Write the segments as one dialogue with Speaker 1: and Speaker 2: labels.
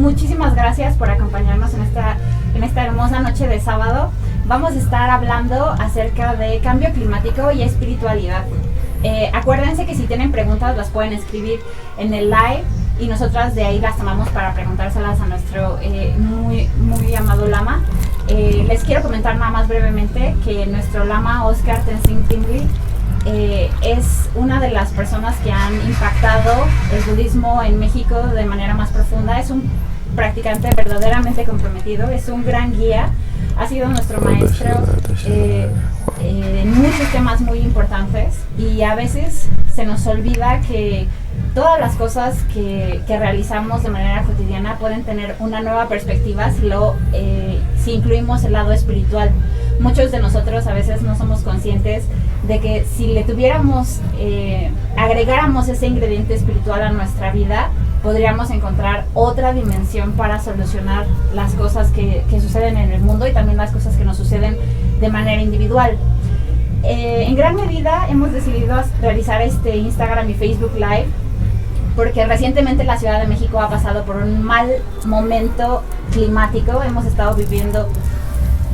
Speaker 1: muchísimas gracias por acompañarnos en esta hermosa noche de sábado. Vamos a estar hablando acerca de cambio climático y espiritualidad. Acuérdense que si tienen preguntas las pueden escribir en el live y nosotras de ahí las tomamos para preguntárselas a nuestro muy amado lama. Les quiero comentar nada más brevemente que nuestro lama Oscar Tenzin Tingli es una de las personas que han impactado el budismo en México de manera más profunda. Es un practicante verdaderamente comprometido, es un gran guía, ha sido nuestro maestro en muchos temas muy importantes, y a veces se nos olvida que todas las cosas que realizamos de manera cotidiana pueden tener una nueva perspectiva si incluimos el lado espiritual. Muchos de nosotros a veces no somos conscientes de que si le agregáramos ese ingrediente espiritual a nuestra vida, podríamos encontrar otra dimensión para solucionar las cosas que suceden en el mundo y también las cosas que nos suceden de manera individual. En gran medida hemos decidido realizar este Instagram y Facebook Live porque recientemente la Ciudad de México ha pasado por un mal momento climático. Hemos estado viviendo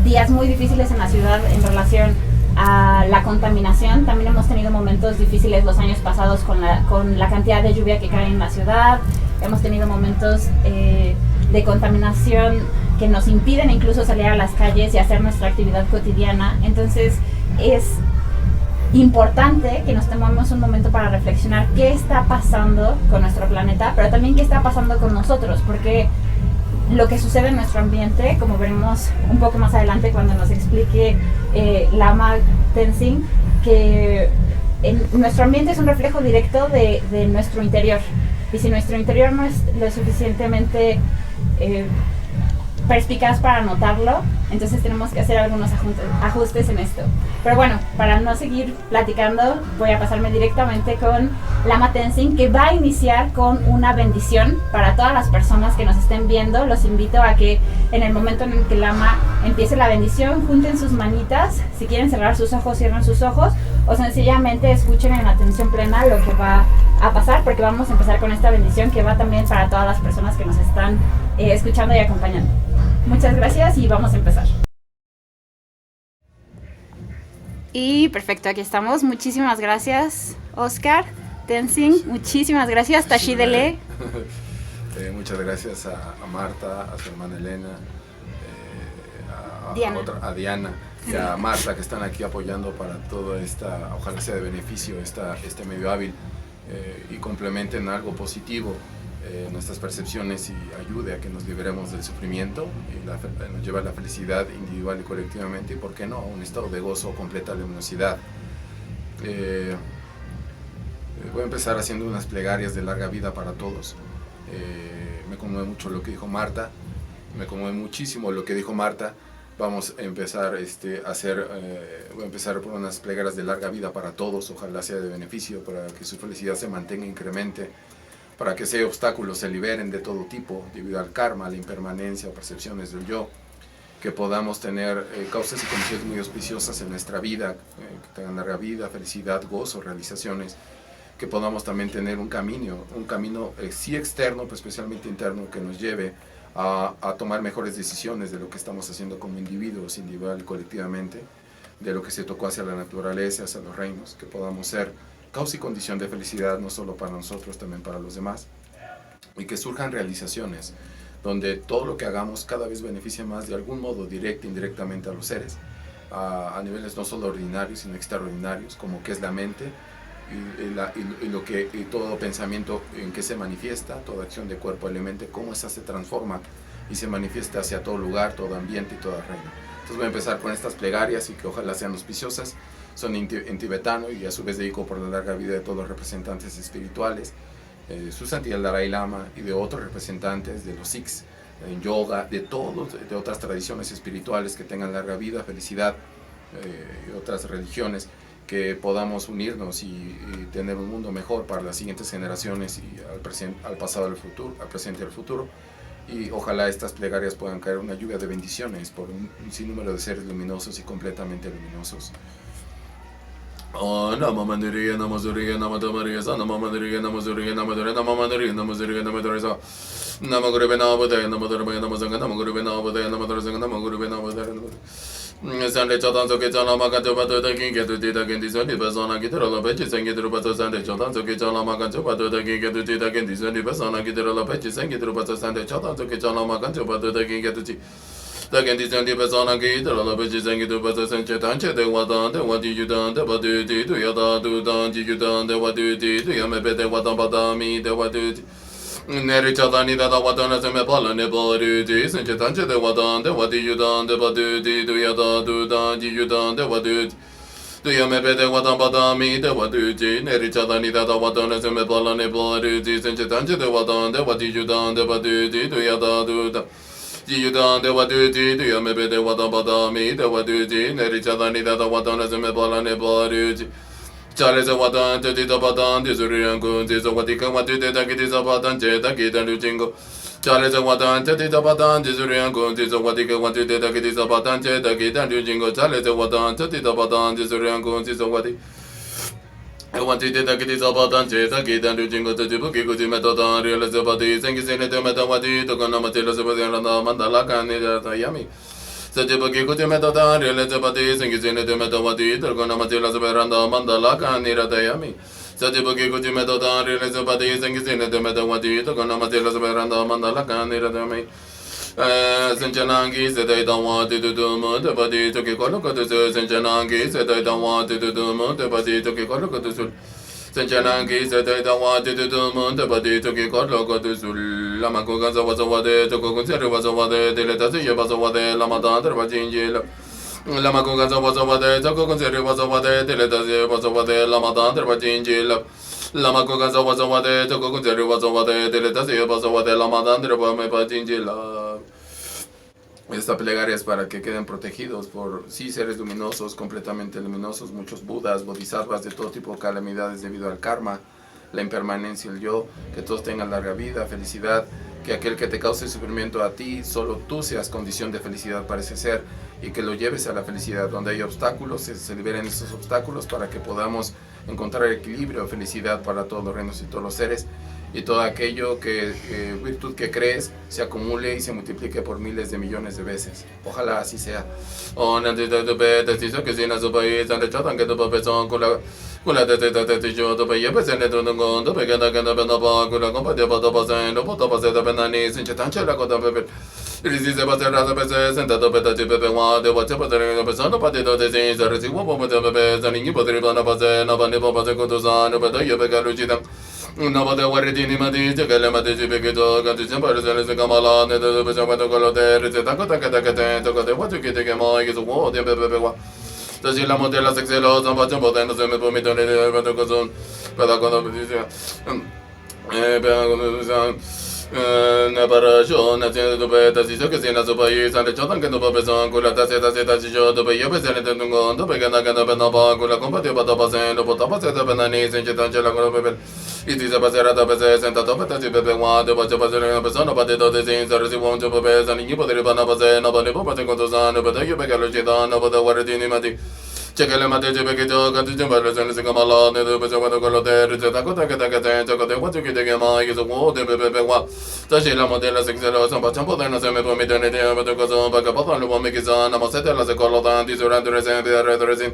Speaker 1: días muy difíciles en la ciudad en relación a la contaminación. También hemos tenido momentos difíciles los años pasados con la cantidad de lluvia que cae en la ciudad. Hemos tenido momentos de contaminación que nos impiden incluso salir a las calles y hacer nuestra actividad cotidiana. Entonces es importante que nos tomemos un momento para reflexionar qué está pasando con nuestro planeta, pero también qué está pasando con nosotros, porque lo que sucede en nuestro ambiente, como veremos un poco más adelante cuando nos explique Lama Tenzin, que nuestro ambiente es un reflejo directo de nuestro interior, y si nuestro interior no es lo suficientemente perspicaz para notarlo, entonces tenemos que hacer algunos ajustes en esto. Pero bueno, para no seguir platicando, voy a pasarme directamente con Lama Tenzin, que va a iniciar con una bendición para todas las personas que nos estén viendo. Los invito a que en el momento en el que Lama empiece la bendición, junten sus manitas. Si quieren cerrar sus ojos, cierren sus ojos, o sencillamente escuchen en atención plena lo que va a pasar, porque vamos a empezar con esta bendición que va también para todas las personas que nos están escuchando y acompañando. Muchas gracias y vamos a empezar. Y perfecto, aquí estamos. Muchísimas gracias, Oscar Tenzin. Muchísimas gracias, Tashidele.
Speaker 2: Muchas gracias a Marta, a su hermana Elena, a Diana y a Marta, que están aquí apoyando para toda esta, ojalá sea de beneficio este medio hábil y complementen algo positivo nuestras percepciones y ayude a que nos liberemos del sufrimiento y nos lleve a la felicidad individual y colectivamente, y por qué no, a un estado de gozo, completa luminosidad. Voy a empezar haciendo unas plegarias de larga vida para todos. Me conmueve mucho lo que dijo Marta, me conmueve muchísimo lo que dijo Marta. Vamos a empezar voy a empezar por unas plegarias de larga vida para todos, ojalá sea de beneficio, para que su felicidad se mantenga, incremente, para que esos obstáculos se liberen de todo tipo, debido al karma, a la impermanencia, percepciones del yo, que podamos tener causas y condiciones muy auspiciosas en nuestra vida, que tengan larga vida, felicidad, gozo, realizaciones, que podamos también tener un camino sí externo, pero especialmente interno, que nos lleve a tomar mejores decisiones de lo que estamos haciendo como individuos, individual y colectivamente, de lo que se tocó hacia la naturaleza, hacia los reinos, que podamos ser causa y condición de felicidad, no solo para nosotros, también para los demás, y que surjan realizaciones, donde todo lo que hagamos cada vez beneficia más de algún modo, directo e indirectamente, a los seres, a niveles no solo ordinarios, sino extraordinarios, como que es la mente, y todo pensamiento en que se manifiesta, toda acción de cuerpo, elemento, cómo esa se transforma y se manifiesta hacia todo lugar, todo ambiente y toda reino. Entonces voy a empezar con estas plegarias y que ojalá sean auspiciosas. Son en tibetano, y a su vez dedico por la larga vida de todos los representantes espirituales, su santidad el Dalai Lama y de otros representantes de los Sikhs, en yoga, de otras tradiciones espirituales que tengan larga vida, felicidad, y otras religiones, que podamos unirnos y tener un mundo mejor para las siguientes generaciones y al pasado, al futuro, al presente y al futuro. Y ojalá estas plegarias puedan caer una lluvia de bendiciones por un sinnúmero de seres luminosos y completamente luminosos. Oh, Nama Mandiriya, Nama Suriya, Nama Tamariya, Nama Mandiriya, Nama Suriya, Nama Dure, Nama Mandiriya, Nama Suriya, Nama Dure, Nama Guru Bena Budaya, Nama Dure, Nama Sanga, Nama Guru Bena Budaya, Nama Dure, Nama Guru Bena Budaya. Sunday Chotan, so get on Amaka, but the king get to did again this only persona get all the pages and get to Bato Sunday Chotan, so get on Amaka, but the king get to did again this only persona get all the pages and get to Bato Sunday Chotan, so get on Amaka, but the king get to Again, this only persona get all the pages and get to Bato Sunday Tanche, then what done, what did you done, what do you do, Yada do done, did you done, what do you do, you may better what about me, the what do Neri Chatani that what on as a mapal and a body, and Chetanche, the what done, the what do you done, the what do Yada do done, did you done, the what do you may better what about me, the what do Neri Chatani that what on as a mapal and a body, and Chetanche, the what done, the what did you done, the what do Yada do done. You done the what do you may better what about me, the what do Neri Chatani that what on as a mapal and a body. Charles Watan, Tita Patan, Disurian Kun, Tisawatika, what did the Kitapatan, Jeta, Kita Luchingo. Charles Watan, Tita Patan, Disurian Kun, Tisawatika, what did the Kitapatan, Jeta, Kita Luchingo, Charles Watan, Tita Patan, Disurian Kun, Tisawati. I wanted the Kitapatan, Jeta, Kita Luchingo, to the Buki, Metodan, Real Zabati, thank you, Senator Metawati, to Konamatilla Mandalaka, and Yami. Sajibaki Kutimeta, Relazabati, Singizin, the Metawati, Turgonamatilas Veranda, Mandalaka, Niratayami. Sajibaki Kutimeta, Relazabati, Singizin, the Metawati, Turgonamatilas Veranda, Mandalaka, Niratami. Sanchanangi said they don't want to do the body took a color to Sanchanangi said they don't want to do the body took a color to Sanchanangi said they don't want to do the body took a color to Lamakoga was over there to consider was over there, the letter was over there, Lamadan was in jail. Lamakoga was over there to consider was over there, the letter was over there, Lamadan was in jail. Lamakoga was over there to consider was over there, the letter was over there, Lamadan was in jail. Esta plegaria es para que queden protegidos por sí seres luminosos, completamente luminosos, muchos budas, bodhisattvas de todo tipo de calamidades debido al karma, la impermanencia, el yo, que todos tengan larga vida, felicidad, que aquel que te cause sufrimiento a ti, solo tú seas condición de felicidad parece ser, y que lo lleves a la felicidad. Donde hay obstáculos, se liberen esos obstáculos para que podamos encontrar equilibrio, felicidad para todos los reinos y todos los seres, y todo aquello que virtud que crees se acumule y se multiplique por miles de millones de veces. Ojalá así sea. Rizise pasera pese sentato petaci pepe wa de wache pasera pesano patito de sin se recibo pomo de pepe zaningi potri bana pase na bane pomo de kotosano peta yebe galuchita na bade waridini mati jegale mati jibeketo ganti sempare se kamala ne de pese pato kolote rizeta kota kata kata to kote wachu kite ke mo iso wo de pepe wa Taji la modela sexelo zamba chambo de no se me pomito ne pato kozon peta kono dice peta kono Nabarasho, Nazian to Beta, Sisokasina Sopai, Santa Chotan can do Babeson, Kulata Seta Seta Shisho, the Bayo President Tungon, the Pagana Benapa, Kula Compati Patapasan, the Potapasa Benanis, and Chetanchela Gobel. It is a Basera Tabes and Tatopata Bewa, the Bachapasan Persona, but the Dozins are received to Babes and Yipotri Banabas, nobody Popatacotozan, but you Begalochidan, over the Waradini Mati. Checkele mate chepekejo kantijem barresan sekamala ne de beso cuando colote receta kota kata kata chocote what you get ma is wo de bebe wa tashi la modela sexelo son pachampo de no se me permite ne de beto cosa para capaz lo me quizá na maceta la se colota durante recién de retrosin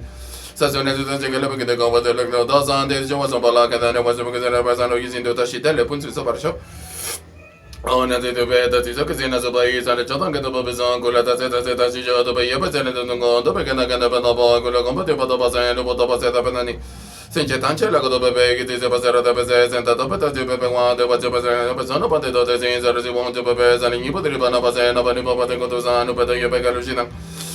Speaker 2: Sazones de checkele porque de como de lo dos andes yo was para que da ne was porque de la persona usando tashi tele punto so para show On a dit de bête, tu sais que c'est une soirée, ça le chante que tu peux besoin que la tasse est si je te paye pas c'est le nom de que n'a pas pas que le combat pas de passer le pas passer à penani. C'est une tanche la que tu peux payer qui te passe à ta passer c'est ta topette tu peux payer de voiture passer personne pas de d'autres c'est ça recevons tu peux payer ça n'y pas de pas passer n'a pas de pas de que ça nous peut payer pas le china.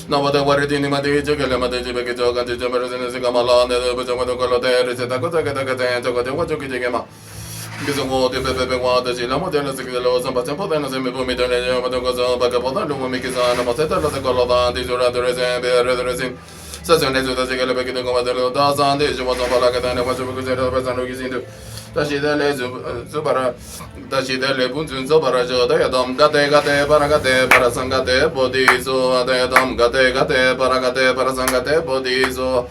Speaker 2: Non pas de voir des ni mati que le mati que tu quand tu me rejoins c'est comme là de besoin de coloter c'est ta cosa que tu vois que tu Because of what the Pepe water, she la modella sexelo, some patampo, then I may put me to the Gozo, Bacapota, who make his own Mosetta, the Colova, the Jura, the Resin, the Resin. Sassones with the Sigala Becky to go to the Dazan, she was on Palacatan, and was a person who is into Tashidele Subara, Tashidele Punzun Sobarajo, Diadom, Gate, Paragate, Parasangate, Bodizo, Diadom, Gate, Paragate, Parasangate, Bodizo.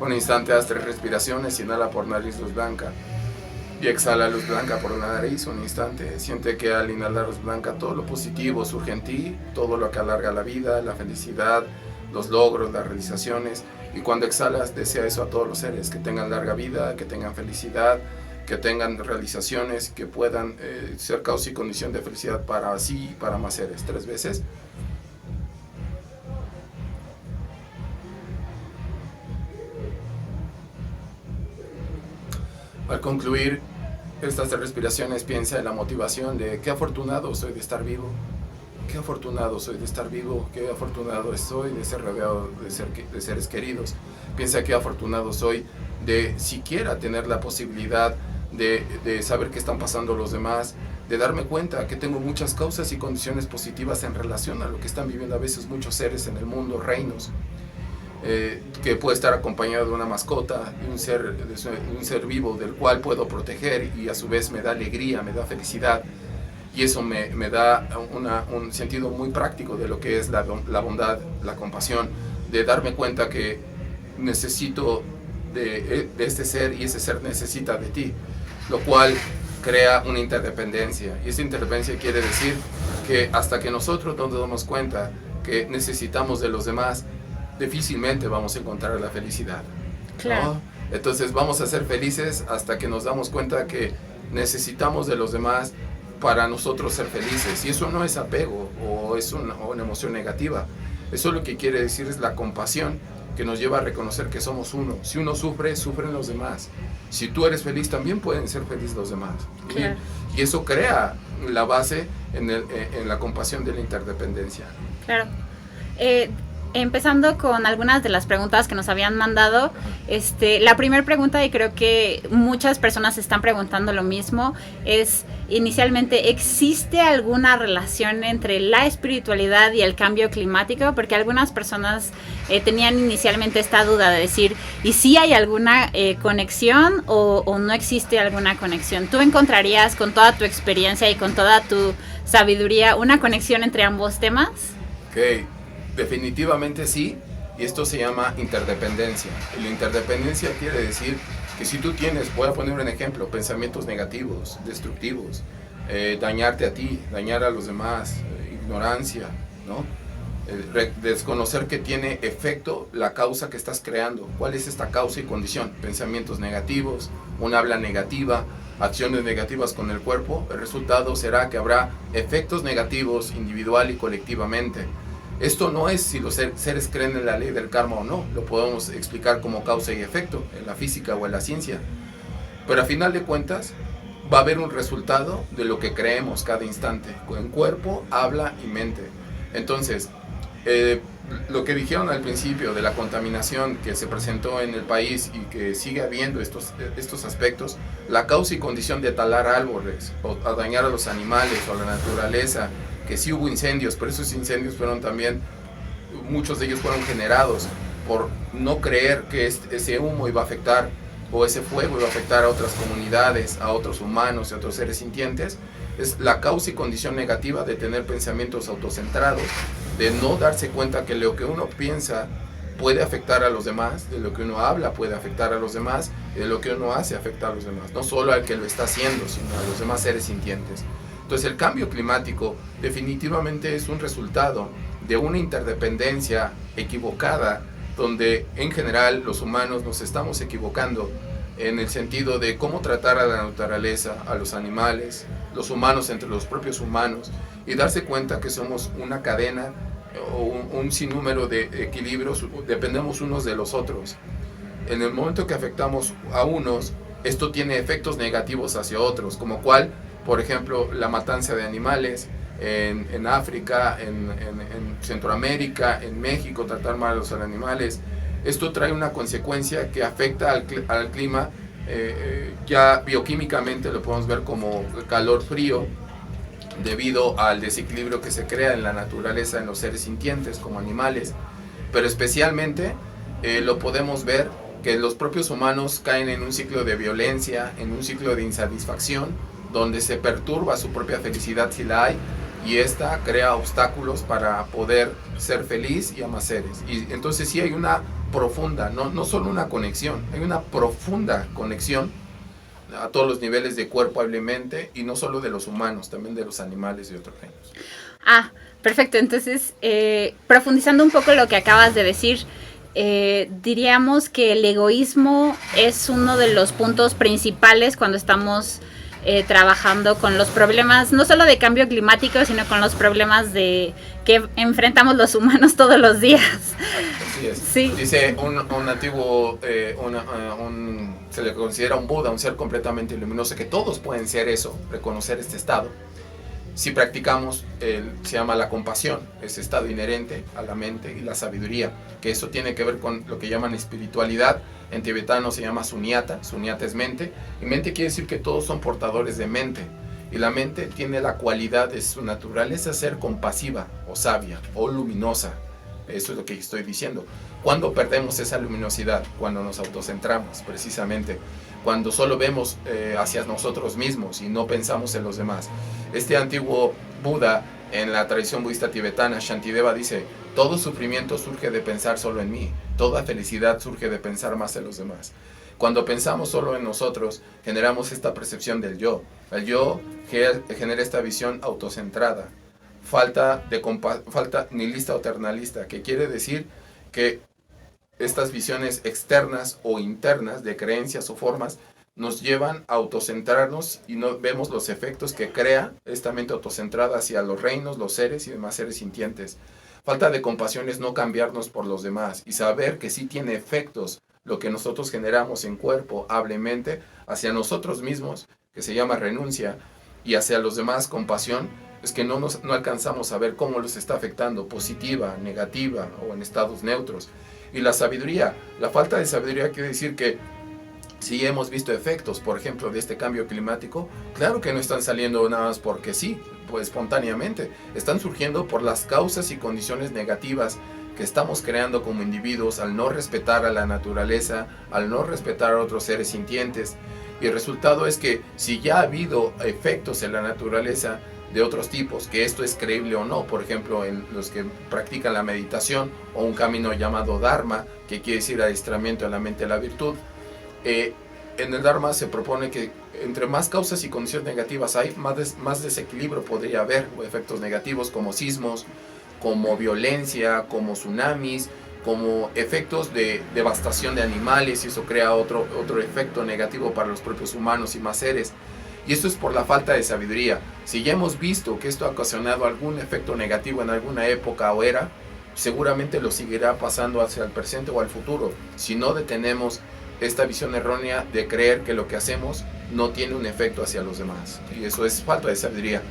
Speaker 2: Un instante haz 3 respiraciones, inhala por nariz luz blanca y exhala luz blanca por la nariz. Un instante, siente que al inhalar luz blanca todo lo positivo surge en ti, todo lo que alarga la vida, la felicidad, los logros, las realizaciones. Y cuando exhalas, desea eso a todos los seres, que tengan larga vida, que tengan felicidad, que tengan realizaciones, que puedan ser causa y condición de felicidad para sí y para más seres. 3 veces. Al concluir estas 3 respiraciones, piensa en la motivación de qué afortunado soy de estar vivo, qué afortunado soy de estar vivo, qué afortunado estoy de ser rodeado de seres queridos. Piensa qué afortunado soy de siquiera tener la posibilidad de saber qué están pasando los demás, de darme cuenta que tengo muchas causas y condiciones positivas en relación a lo que están viviendo a veces muchos seres en el mundo, reinos. Que puede estar acompañado de una mascota, de un ser vivo del cual puedo proteger y a su vez me da alegría, me da felicidad, y eso me da un sentido muy práctico de lo que es la bondad, la compasión, de darme cuenta que necesito de este ser y ese ser necesita de ti, lo cual crea una interdependencia, y esa interdependencia quiere decir que hasta que nosotros no nos damos cuenta que necesitamos de los demás, difícilmente vamos a encontrar la felicidad.
Speaker 1: Claro.
Speaker 2: ¿No? Entonces vamos a ser felices hasta que nos damos cuenta que necesitamos de los demás para nosotros ser felices. Y eso no es apego o es una emoción negativa. Eso lo que quiere decir es la compasión que nos lleva a reconocer que somos uno. Si uno sufre, sufren los demás. Si tú eres feliz, también pueden ser felices los demás.
Speaker 1: Claro.
Speaker 2: Y eso crea la base en la compasión de la interdependencia.
Speaker 1: Claro. Empezando con algunas de las preguntas que nos habían mandado, la primera pregunta, y creo que muchas personas están preguntando lo mismo, es inicialmente, ¿existe alguna relación entre la espiritualidad y el cambio climático? Porque algunas personas tenían inicialmente esta duda de decir, ¿y si hay alguna conexión o no existe alguna conexión? ¿Tú encontrarías con toda tu experiencia y con toda tu sabiduría una conexión entre ambos temas?
Speaker 2: Ok. Definitivamente sí, y esto se llama interdependencia. Y la interdependencia quiere decir que si tú tienes, voy a poner un ejemplo, pensamientos negativos, destructivos, dañarte a ti, dañar a los demás, ignorancia, ¿no? Desconocer que tiene efecto la causa que estás creando. ¿Cuál es esta causa y condición? Pensamientos negativos, una habla negativa, acciones negativas con el cuerpo. El resultado será que habrá efectos negativos individual y colectivamente. Esto no es si los seres creen en la ley del karma o no, lo podemos explicar como causa y efecto en la física o en la ciencia, pero a final de cuentas va a haber un resultado de lo que creemos cada instante, en cuerpo, habla y mente. Entonces, lo que dijeron al principio de la contaminación que se presentó en el país y que sigue habiendo estos aspectos, la causa y condición de talar árboles o a dañar a los animales o a la naturaleza, que sí hubo incendios, pero esos incendios fueron también, muchos de ellos fueron generados por no creer que ese humo iba a afectar, o ese fuego iba a afectar a otras comunidades, a otros humanos y a otros seres sintientes. Es la causa y condición negativa de tener pensamientos autocentrados, de no darse cuenta que lo que uno piensa puede afectar a los demás, de lo que uno habla puede afectar a los demás, y de lo que uno hace afecta a los demás, no solo al que lo está haciendo, sino a los demás seres sintientes. Entonces el cambio climático definitivamente es un resultado de una interdependencia equivocada, donde en general los humanos nos estamos equivocando en el sentido de cómo tratar a la naturaleza, a los animales, los humanos entre los propios humanos, y darse cuenta que somos una cadena o un sinnúmero de equilibrios, dependemos unos de los otros. En el momento que afectamos a unos, esto tiene efectos negativos hacia otros, como cuál, por ejemplo, la matanza de animales en África, en Centroamérica, en México, tratar mal a los animales. Esto trae una consecuencia que afecta al clima, ya bioquímicamente lo podemos ver como calor-frío, debido al desequilibrio que se crea en la naturaleza en los seres sintientes como animales, pero especialmente lo podemos ver que los propios humanos caen en un ciclo de violencia, en un ciclo de insatisfacción, donde se perturba su propia felicidad si la hay, y esta crea obstáculos para poder ser feliz y amar seres. Y entonces sí hay una profunda, no solo una conexión, hay una profunda conexión a todos los niveles de cuerpo, alma y mente, y no solo de los humanos, también de los animales y otros reinos.
Speaker 1: Perfecto. Entonces, profundizando un poco lo que acabas de decir, diríamos que el egoísmo es uno de los puntos principales cuando estamos trabajando con los problemas, no solo de cambio climático, sino con los problemas que enfrentamos los humanos todos los días.
Speaker 2: Así es.
Speaker 1: Sí.
Speaker 2: Dice un antiguo, se le considera un Buda, un ser completamente luminoso, que todos pueden ser eso, reconocer este estado. Si practicamos, se llama la compasión, ese estado inherente a la mente, y la sabiduría, que eso tiene que ver con lo que llaman espiritualidad. En tibetano se llama sunyata, sunyata es mente, y mente quiere decir que todos son portadores de mente, y la mente tiene la cualidad de su naturaleza ser compasiva, o sabia, o luminosa. Eso es lo que estoy diciendo. ¿Cuándo perdemos esa luminosidad? Cuando nos autocentramos, precisamente. Cuando solo vemos hacia nosotros mismos y no pensamos en los demás. Este antiguo Buda, en la tradición budista tibetana, Shantideva, dice: todo sufrimiento surge de pensar solo en mí, toda felicidad surge de pensar más en los demás. Cuando pensamos solo en nosotros, generamos esta percepción del yo. El yo genera esta visión autocentrada, falta nihilista o eternalista, que quiere decir que estas visiones externas o internas de creencias o formas nos llevan a autocentrarnos y no vemos los efectos que crea esta mente autocentrada hacia los reinos, los seres y demás seres sintientes. Falta de compasión es no cambiarnos por los demás y saber que sí tiene efectos lo que nosotros generamos en cuerpo, habla y mente hacia nosotros mismos, que se llama renuncia, y hacia los demás compasión. Es que no alcanzamos a ver cómo los está afectando, positiva, negativa o en estados neutros. Y la sabiduría, la falta de sabiduría quiere decir que si hemos visto efectos, por ejemplo, de este cambio climático, claro que no están saliendo nada más porque sí, pues espontáneamente, están surgiendo por las causas y condiciones negativas que estamos creando como individuos al no respetar a la naturaleza, al no respetar a otros seres sintientes. Y el resultado es que si ya ha habido efectos en la naturaleza de otros tipos, que esto es creíble o no, por ejemplo, en los que practican la meditación o un camino llamado Dharma, que quiere decir adiestramiento de la mente a la virtud, en el Dharma se propone que entre más causas y condiciones negativas hay, más desequilibrio podría haber, o efectos negativos como sismos, como violencia, como tsunamis, como efectos de devastación de animales, y eso crea otro efecto negativo para los propios humanos y más seres. Y esto es por la falta de sabiduría. Si ya hemos visto que esto ha ocasionado algún efecto negativo en alguna época o era, seguramente lo seguirá pasando hacia el presente o al futuro, si no detenemos esta visión errónea de creer que lo que hacemos no tiene un efecto hacia los demás. Y eso es falta de sabiduría.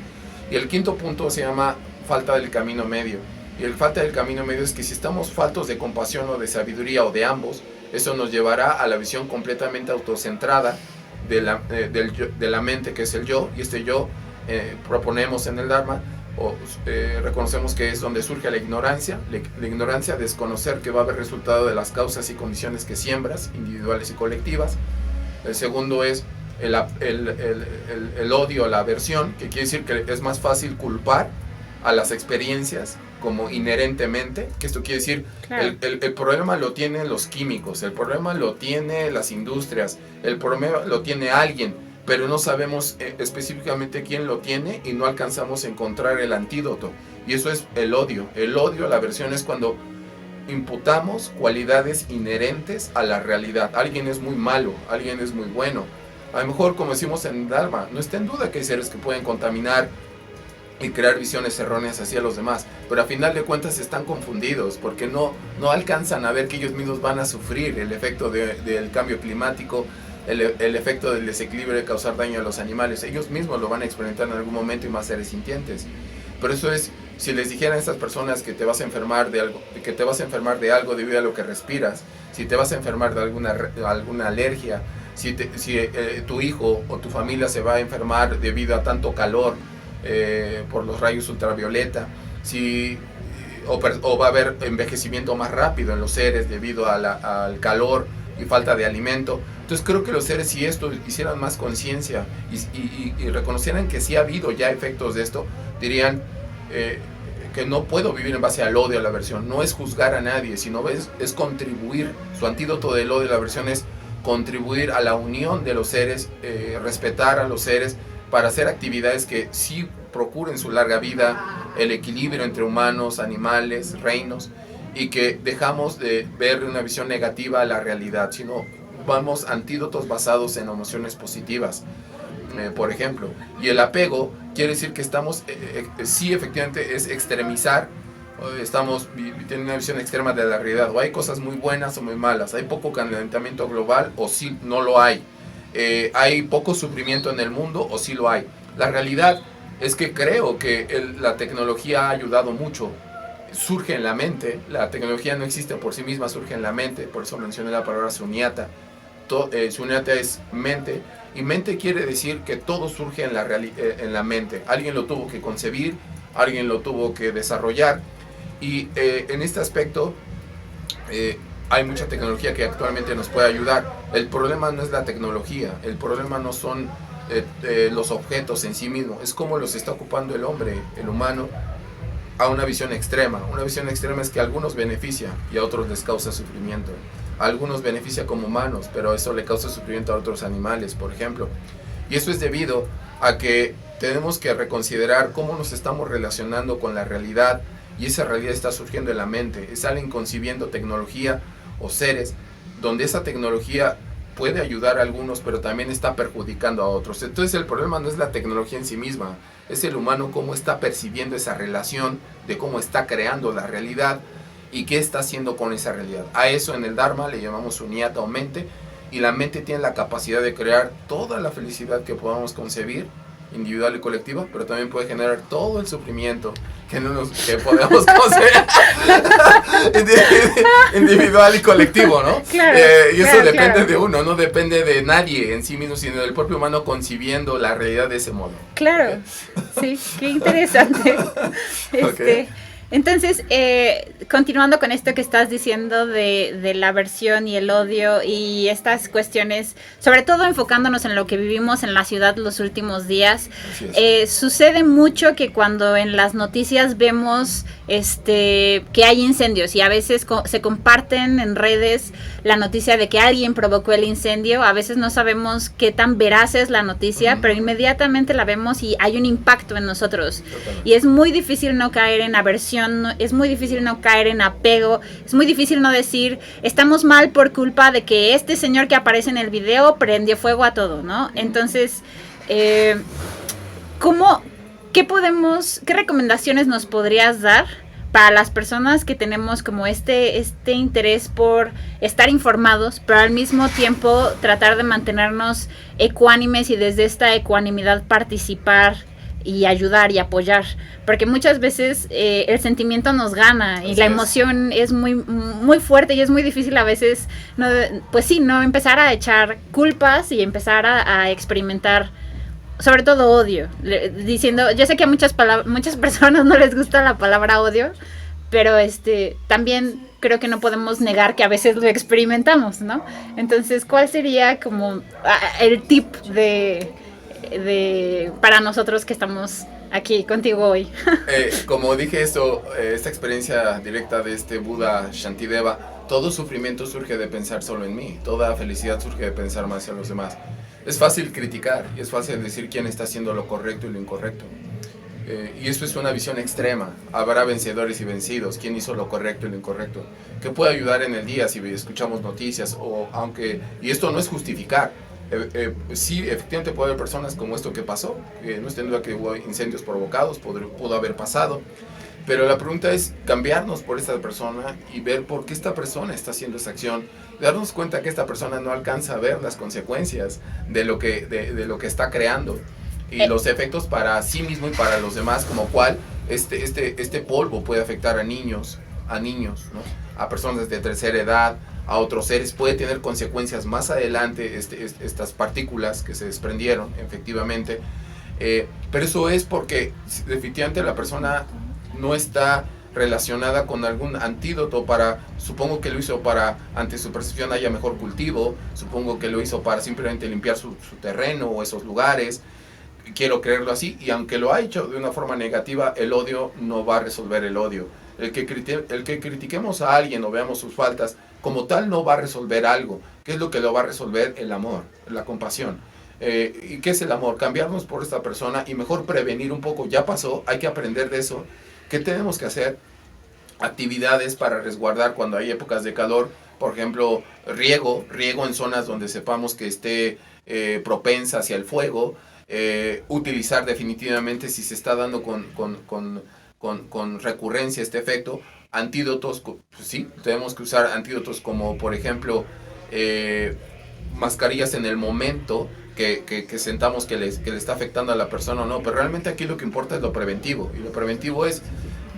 Speaker 2: Y el quinto punto se llama falta del camino medio. Y el falta del camino medio es que si estamos faltos de compasión o de sabiduría o de ambos, eso nos llevará a la visión completamente autocentrada de la mente, que es el yo. Y este yo proponemos en el Dharma, reconocemos que es donde surge la ignorancia. La ignorancia, desconocer que va a haber resultado de las causas y condiciones que siembras, individuales y colectivas. El segundo es el odio, la aversión, que quiere decir que es más fácil culpar a las experiencias como inherentemente, que esto quiere decir, claro, el problema lo tienen los químicos, el problema lo tiene las industrias, el problema lo tiene alguien, pero no sabemos específicamente quién lo tiene y no alcanzamos a encontrar el antídoto. Y eso es el odio. El odio, la aversión, es cuando imputamos cualidades inherentes a la realidad. Alguien es muy malo, alguien es muy bueno. A lo mejor, como decimos en Dharma, no está en duda que hay seres que pueden contaminar y crear visiones erróneas hacia los demás, pero a final de cuentas están confundidos porque no alcanzan a ver que ellos mismos van a sufrir el efecto del cambio climático, el efecto del desequilibrio de causar daño a los animales. Ellos mismos lo van a experimentar en algún momento, y más seres sintientes. Pero eso es, si les dijeran a estas personas que te vas a enfermar de algo debido a lo que respiras, si te vas a enfermar de alguna alergia, si tu hijo o tu familia se va a enfermar debido a tanto calor, por los rayos ultravioleta, o va a haber envejecimiento más rápido en los seres debido al calor y falta de alimento. Entonces creo que los seres, si esto hicieran más conciencia y reconocieran que sí ha habido ya efectos de esto, dirían que no puedo vivir en base al odio, a la aversión. No es juzgar a nadie, sino es contribuir. Su antídoto del odio y la aversión es contribuir a la unión de los seres, respetar a los seres para hacer actividades que sí procuren su larga vida, el equilibrio entre humanos, animales, reinos, y que dejamos de ver una visión negativa a la realidad, sino vamos antídotos basados en emociones positivas, por ejemplo. Y el apego quiere decir que estamos, sí, efectivamente es extremizar, estamos teniendo una visión extrema de la realidad, o hay cosas muy buenas o muy malas, hay poco calentamiento global o sí no lo hay, hay poco sufrimiento en el mundo o sí lo hay. La realidad es que creo que la tecnología ha ayudado mucho. Surge en la mente, la tecnología no existe por sí misma, surge en la mente, por eso mencioné la palabra sunyata. Sunyata es mente, y mente quiere decir que todo surge en la mente. Alguien lo tuvo que concebir, alguien lo tuvo que desarrollar, y en este aspecto hay mucha tecnología que actualmente nos puede ayudar. El problema no es la tecnología, el problema no son los objetos en sí mismos, es cómo los está ocupando el hombre, el humano, a una visión extrema. Una visión extrema es que a algunos beneficia y a otros les causa sufrimiento. A algunos beneficia como humanos, pero eso le causa sufrimiento a otros animales, por ejemplo. Y eso es debido a que tenemos que reconsiderar cómo nos estamos relacionando con la realidad, y esa realidad está surgiendo en la mente. Es alguien concibiendo tecnología o seres donde esa tecnología puede ayudar a algunos, pero también está perjudicando a otros. Entonces el problema no es la tecnología en sí misma, es el humano cómo está percibiendo esa relación, de cómo está creando la realidad y qué está haciendo con esa realidad. A eso en el Dharma le llamamos sunyata o mente, y la mente tiene la capacidad de crear toda la felicidad que podamos concebir, individual y colectiva, pero también puede generar todo el sufrimiento que podemos concebir individual y colectivo, ¿no?
Speaker 3: Claro,
Speaker 2: y eso depende de uno, no depende de nadie en sí mismo, sino del propio humano concibiendo la realidad de ese modo.
Speaker 3: Claro, sí, qué interesante.
Speaker 2: Okay.
Speaker 3: Entonces, continuando con esto que estás diciendo de la aversión y el odio y estas cuestiones, sobre todo enfocándonos en lo que vivimos en la ciudad los últimos días, sucede mucho que cuando en las noticias vemos que hay incendios, y a veces se comparten en redes la noticia de que alguien provocó el incendio, a veces no sabemos qué tan veraz es la noticia, pero inmediatamente la vemos y hay un impacto en nosotros. Totalmente. Y es muy difícil no caer en aversión, es muy difícil no caer en apego, es muy difícil no decir estamos mal por culpa de que este señor que aparece en el video prendió fuego a todo, ¿no? Entonces, ¿qué recomendaciones nos podrías dar para las personas que tenemos como este interés por estar informados, pero al mismo tiempo tratar de mantenernos ecuánimes y desde esta ecuanimidad participar y ayudar y apoyar? Porque muchas veces el sentimiento nos gana y la emoción es muy, muy fuerte, y es muy difícil a veces, no empezar a echar culpas y empezar a experimentar, sobre todo odio, diciendo, yo sé que a muchas personas no les gusta la palabra odio, pero también creo que no podemos negar que a veces lo experimentamos, ¿no? Entonces, ¿cuál sería como el tip para nosotros que estamos aquí contigo hoy?
Speaker 2: Como dije esta experiencia directa de Buda Shantideva, todo sufrimiento surge de pensar solo en mí, toda felicidad surge de pensar más hacia los demás. Es fácil criticar y es fácil decir quién está haciendo lo correcto y lo incorrecto, y eso es una visión extrema. Habrá vencedores y vencidos, quién hizo lo correcto y lo incorrecto, que puede ayudar en el día si escuchamos noticias, y esto no es justificar. Sí, efectivamente puede haber personas como esto que pasó, no estoy en duda que hubo incendios provocados, pudo haber pasado, pero la pregunta es cambiarnos por esta persona y ver por qué esta persona está haciendo esa acción, darnos cuenta que esta persona no alcanza a ver las consecuencias de lo que está creando y los efectos para sí mismo y para los demás, como cuál este polvo puede afectar a niños, ¿no? A personas de tercera edad, a otros seres, puede tener consecuencias más adelante, estas partículas que se desprendieron, efectivamente, Pero eso es porque definitivamente la persona no está relacionada con algún antídoto para, supongo que lo hizo para, ante su percepción haya mejor cultivo, supongo que lo hizo para simplemente limpiar su terreno o esos lugares, quiero creerlo así, y aunque lo ha hecho de una forma negativa, el odio no va a resolver el odio. El que critiquemos a alguien o veamos sus faltas, como tal no va a resolver algo. ¿Qué es lo que lo va a resolver? El amor, la compasión. ¿Y qué es el amor? Cambiarnos por esta persona y mejor prevenir un poco. Ya pasó, hay que aprender de eso. ¿Qué tenemos que hacer? Actividades para resguardar cuando hay épocas de calor. Por ejemplo, riego en zonas donde sepamos que esté propensa hacia el fuego. Utilizar definitivamente, si se está dando con recurrencia este efecto, antídotos. Pues sí, tenemos que usar antídotos como, por ejemplo, mascarillas en el momento que sentamos que le está afectando a la persona o no, pero realmente aquí lo que importa es lo preventivo, y lo preventivo es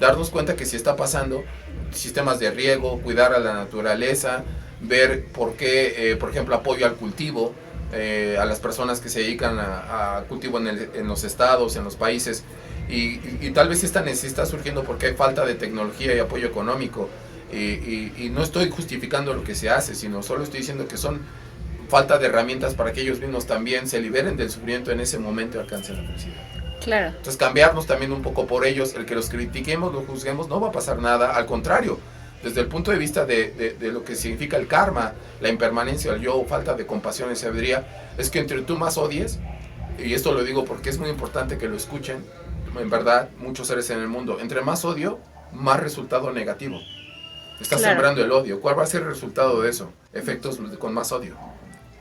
Speaker 2: darnos cuenta que si está pasando, sistemas de riego, cuidar a la naturaleza, ver por qué, por ejemplo, apoyo al cultivo, a las personas que se dedican a cultivo en los estados, en los países, y tal vez esta necesidad está surgiendo porque hay falta de tecnología y apoyo económico, y no estoy justificando lo que se hace, sino solo estoy diciendo que son falta de herramientas para que ellos mismos también se liberen del sufrimiento en ese momento y alcancen la felicidad.
Speaker 3: Claro.
Speaker 2: Entonces cambiarnos también un poco por ellos, el que los critiquemos, los juzguemos, no va a pasar nada, al contrario, desde el punto de vista de lo que significa el karma, la impermanencia, el yo, falta de compasión y sabiduría, es que entre tú más odies, y esto lo digo porque es muy importante que lo escuchen, en verdad, muchos seres en el mundo, entre más odio, más resultado negativo. Estás sembrando el odio. ¿Cuál va a ser el resultado de eso? Efectos con más odio,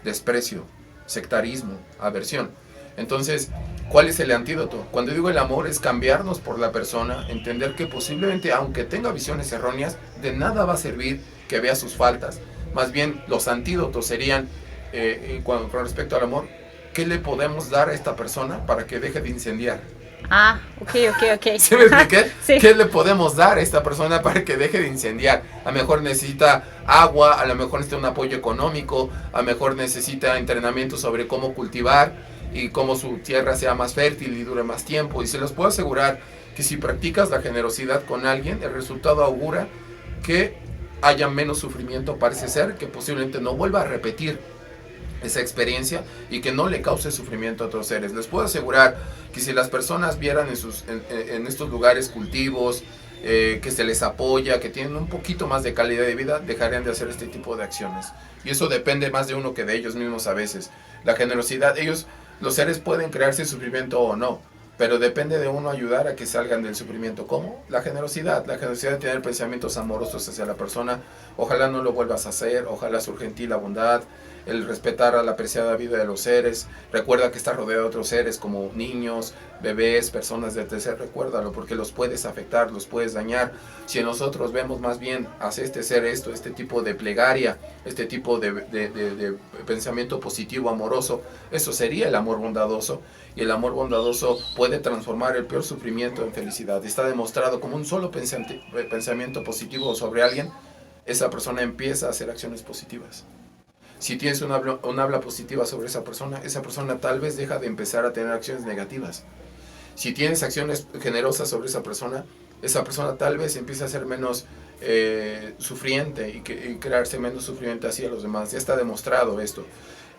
Speaker 2: desprecio, sectarismo, aversión. Entonces, ¿cuál es el antídoto? Cuando digo el amor es cambiarnos por la persona, entender que posiblemente, aunque tenga visiones erróneas, de nada va a servir que vea sus faltas. Más bien, los antídotos serían, con respecto al amor, ¿qué le podemos dar a esta persona para que deje de incendiar?
Speaker 3: Ah, ok.
Speaker 2: ¿Sí me expliqué?
Speaker 3: Sí.
Speaker 2: ¿Qué le podemos dar a esta persona para que deje de incendiar? A lo mejor necesita agua, a lo mejor necesita un apoyo económico, a lo mejor necesita entrenamiento sobre cómo cultivar y cómo su tierra sea más fértil y dure más tiempo. Y se los puedo asegurar que si practicas la generosidad con alguien, el resultado augura que haya menos sufrimiento, parece ser, que posiblemente no vuelva a repetir esa experiencia y que no le cause sufrimiento a otros seres. Les puedo asegurar que si las personas vieran en estos lugares cultivos, que se les apoya, que tienen un poquito más de calidad de vida, dejarían de hacer este tipo de acciones. Y eso depende más de uno que de ellos mismos a veces. La generosidad, los seres pueden crearse sufrimiento o no, pero depende de uno ayudar a que salgan del sufrimiento. ¿Cómo? La generosidad de tener pensamientos amorosos hacia la persona. Ojalá no lo vuelvas a hacer, ojalá surja en ti la bondad, el respetar a la apreciada vida de los seres. Recuerda que estás rodeado de otros seres como niños, bebés, personas de tercer, recuérdalo, porque los puedes afectar, los puedes dañar. Si nosotros vemos más bien hacia este ser este tipo de plegaria, este tipo de pensamiento positivo, amoroso, eso sería el amor bondadoso, y el amor bondadoso puede transformar el peor sufrimiento en felicidad. Está demostrado como un solo pensamiento positivo sobre alguien, esa persona empieza a hacer acciones positivas. Si tienes un habla positiva sobre esa persona tal vez deja de empezar a tener acciones negativas. Si tienes acciones generosas sobre esa persona tal vez empieza a ser menos sufriente y crearse menos sufriente hacia los demás. Ya está demostrado esto.